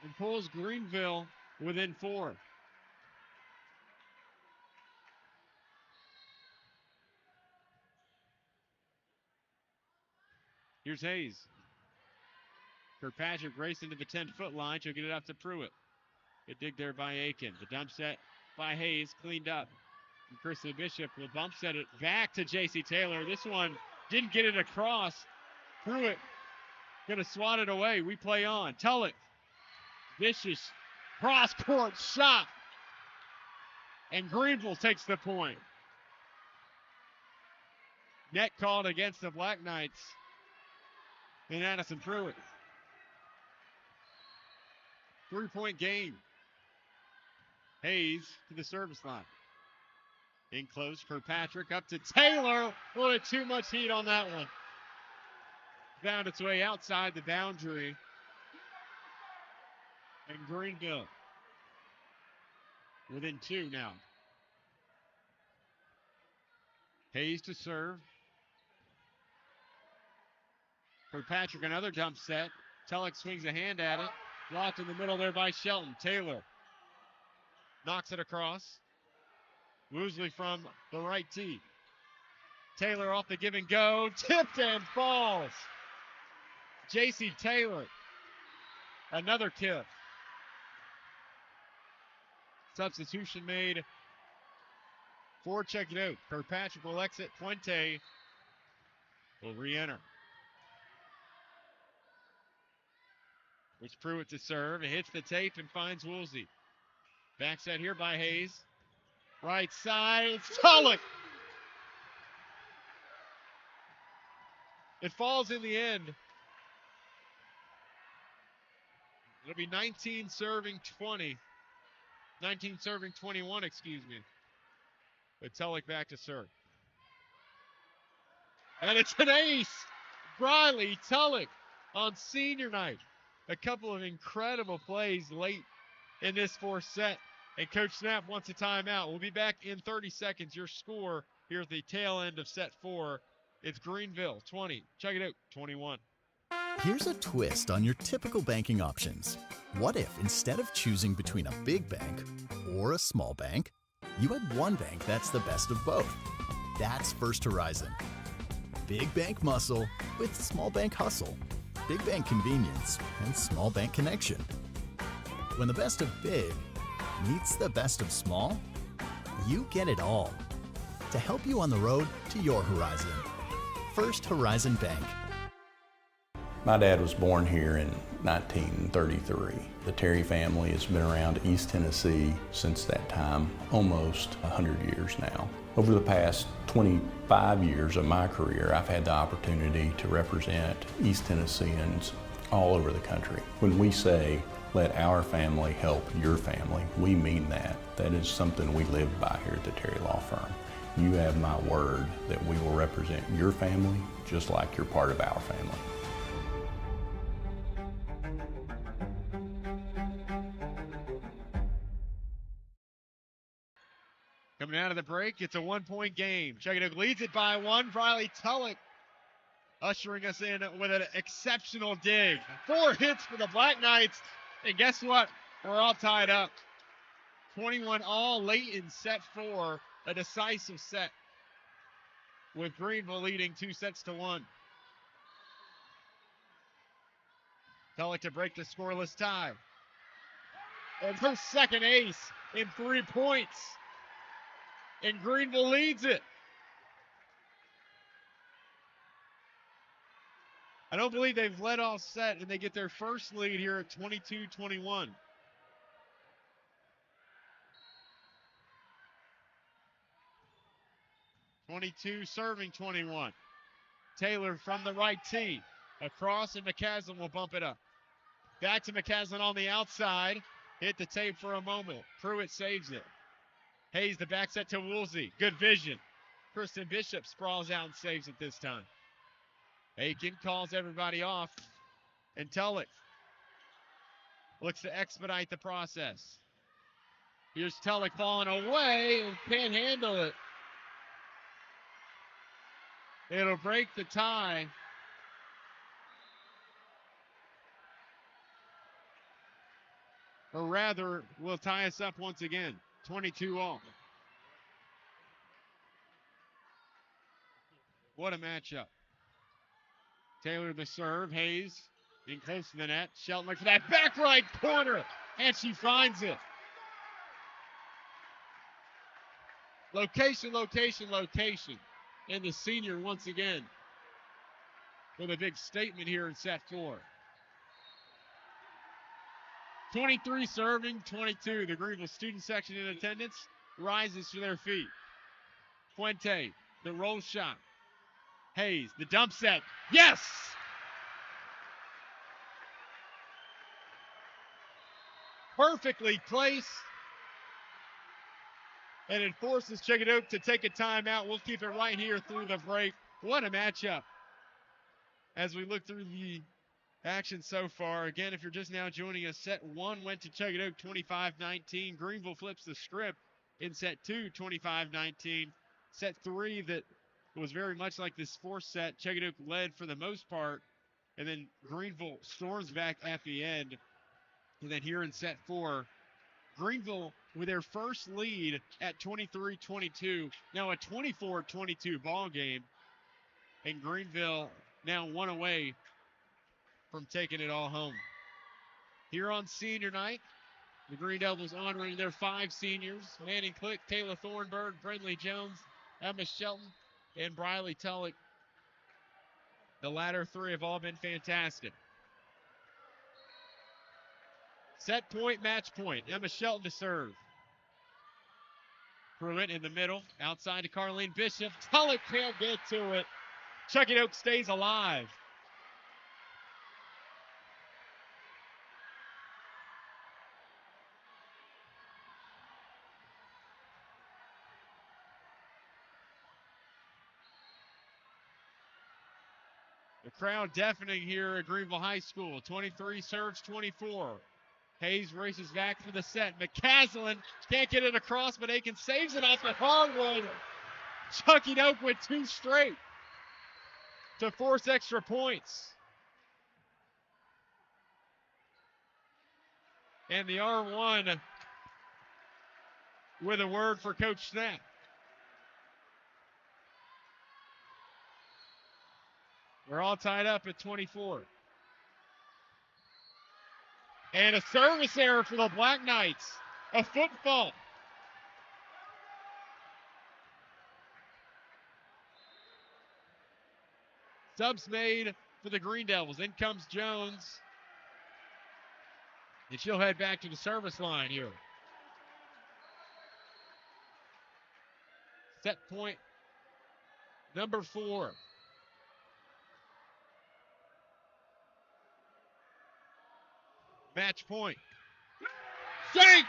And pulls Greeneville within 4. Here's Hayes. Kirkpatrick racing to the 10-foot line. She'll get it up to Pruitt. Good dig there by Aiken. The dump set by Hayes, cleaned up. And Kristen Bishop will bump set it back to J.C. Taylor. This one didn't get it across. Pruitt going to swat it away. We play on. Tulloch. Vicious cross-court shot. And Greeneville takes the point. Net called against the Black Knights. And Addison Pruitt. 3-point game. Hayes to the service line. In close, Kirkpatrick up to Taylor. Oh, too much heat on that one. Found its way outside the boundary. And Greeneville within 2 now. Hayes to serve. Kirkpatrick, another dump set. Tulloch swings a hand at it. Blocked in the middle there by Shelton. Taylor knocks it across. Woosley from the right tee. Taylor off the give and go. Tipped and falls. J.C. Taylor. Another tip. Substitution made for Chuckey-Doak. Kirkpatrick will exit. Puente will re-enter. It's Pruitt to serve. It hits the tape and finds Woolsey. Backset here by Hayes. Right side. It's Tulloch. It falls in the end. It'll be 19 serving 20. 19 serving 21, excuse me. But Tulloch back to serve. And it's an ace. Briley Tulloch on senior night. A couple of incredible plays late in this 4th set. And Coach Snap wants a timeout. We'll be back in 30 seconds. Your score here at the tail end of set 4. It's Greeneville 20, Chuckey-Doak 21. Here's a twist on your typical banking options. What if instead of choosing between a big bank or a small bank, you had one bank that's the best of both? That's First Horizon. Big bank muscle with small bank hustle. Big bank convenience and small bank connection. When the best of big meets the best of small, you get it all. To help you on the road to your horizon. First Horizon Bank. My dad was born here in 1933. The Terry family has been around East Tennessee since that time, almost 100 years now. Over the past 25 years of my career, I've had the opportunity to represent East Tennesseans all over the country. When we say, let our family help your family, we mean that. That is something we live by here at the Terry Law Firm. You have my word that we will represent your family just like you're part of our family. Coming out of the break, it's a 1-point game. Chuckey-Doak leads it by 1. Riley Tulloch ushering us in with an exceptional dig. 4 hits for the Black Knights. And guess what? We're all tied up. 21 all late in set 4. A decisive set with Greeneville leading 2-1. Tulloch to break the scoreless tie. And her second ace in 3 points. And Greeneville leads it. I don't believe they've led all set, and they get their first lead here at 22-21. Serving 21. Taylor from the right tee. Across, and McCaslin will bump it up. Back to McCaslin on the outside. Hit the tape for a moment. Pruitt saves it. Hayes, the back set to Woolsey. Good vision. Kristen Bishop sprawls out and saves it this time. Aiken calls everybody off, and Tulloch looks to expedite the process. Here's Tulloch falling away and can't handle it. It'll break the tie. Or rather, will tie us up once again. 22 all. What a matchup. Taylor the serve. Hayes in close to the net. Shelton looks for that back right corner. And she finds it. Location, location, location. And the senior once again with a big statement here in set 4. 23 serving, 22. The Greeneville student section in attendance rises to their feet. Fuente, the roll shot. Hayes, the dump set. Yes! Perfectly placed. And it forces Chuckey-Doak to take a timeout. We'll keep it right here through the break. What a matchup. As we look through the action so far. Again, if you're just now joining us, set 1 went to Chuckey-Doak 25-19. Greeneville flips the script in set 2, 25-19. Set 3 that was very much like this fourth set. Chuckey-Doak led for the most part, and then Greeneville storms back at the end. And then here in set 4, Greeneville with their first lead at 23-22. Now a 24-22 ball game. And Greeneville now one away from taking it all home. Here on senior night, the Green Devils honoring their 5 seniors: Manning Click, Taylor Thornburg, Brindley Jones, Emma Shelton, and Briley Tulloch. The latter 3 have all been fantastic. Set point, match point. Emma Shelton to serve. Pruitt in the middle, outside to Carleen Bishop. Tulloch can't get to it. Chuckey-Doak stays alive. The crowd deafening here at Greeneville High School. 23 serves 24. Hayes races back for the set. McCaslin can't get it across, but Aiken saves it off the hardwood. Chuckey-Doak with 2 straight to force extra points. And the R1 with a word for Coach Snap. We're all tied up at 24. And a service error for the Black Knights. A foot fault. Subs made for the Green Devils. In comes Jones. And she'll head back to the service line here. Set point number 4. Match point. Shank!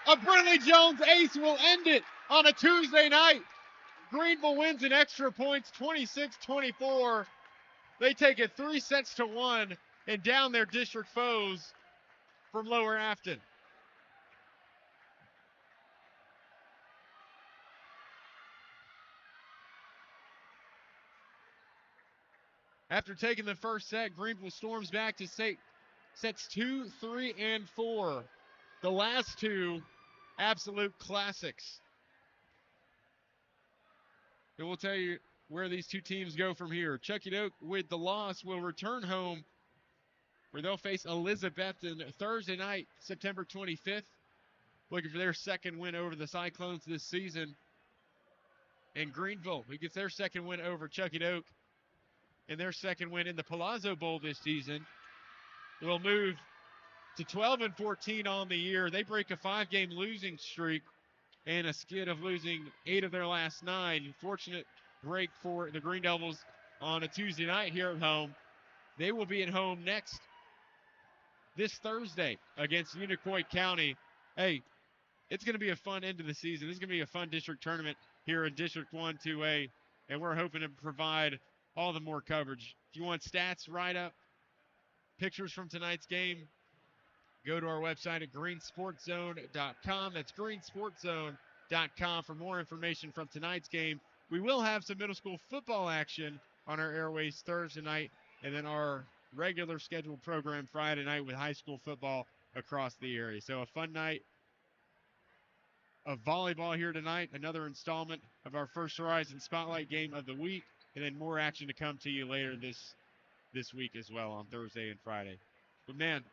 A Brindley Jones ace will end it on a Tuesday night. Greeneville wins in extra points, 26-24. They take it 3-1 and down their district foes from Lower Afton. After taking the first set, Greeneville storms back to sets 2, 3, and 4. The last 2 absolute classics. And we'll tell you where these 2 teams go from here. Chuckey-Doak, with the loss, will return home where they'll face Elizabethton Thursday night, September 25th. Looking for their second win over the Cyclones this season. And Greeneville, who gets their second win over Chuckey-Doak and their second win in the Palazzo Bowl this season, will move to 12-14 on the year. They break a 5-game losing streak and a skid of losing 8 of their last 9. Fortunate break for the Green Devils on a Tuesday night here at home. They will be at home this Thursday against Unicoi County. Hey, it's going to be a fun end of the season. This is going to be a fun district tournament here in District 1 2A, and we're hoping to provide all the more coverage. If you want stats, write-up, pictures from tonight's game, go to our website at greensportzone.com. That's greensportzone.com for more information from tonight's game. We will have some middle school football action on our airways Thursday night, and then our regular scheduled program Friday night with high school football across the area. So a fun night of volleyball here tonight, another installment of our First Horizon Spotlight game of the week, and then more action to come to you later this week as well on Thursday and Friday. But man,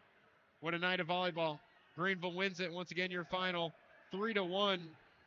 what a night of volleyball. Greeneville wins it. Once again, your final 3-1.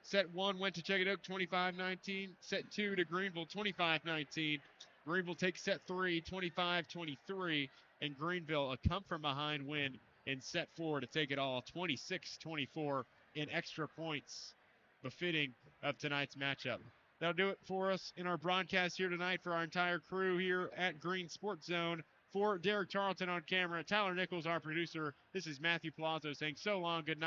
Set 1 went to Chuckey-Doak 25-19. Set 2 to Greeneville 25-19. Greeneville takes set 3 25-23. And Greeneville a come-from-behind win in set 4 to take it all 26-24 in extra points, befitting of tonight's matchup. That'll do it for us in our broadcast here tonight for our entire crew here at Green Sports Zone. For Derek Tarleton on camera, Tyler Nichols, our producer, this is Matthew Palazzo saying so long, good night.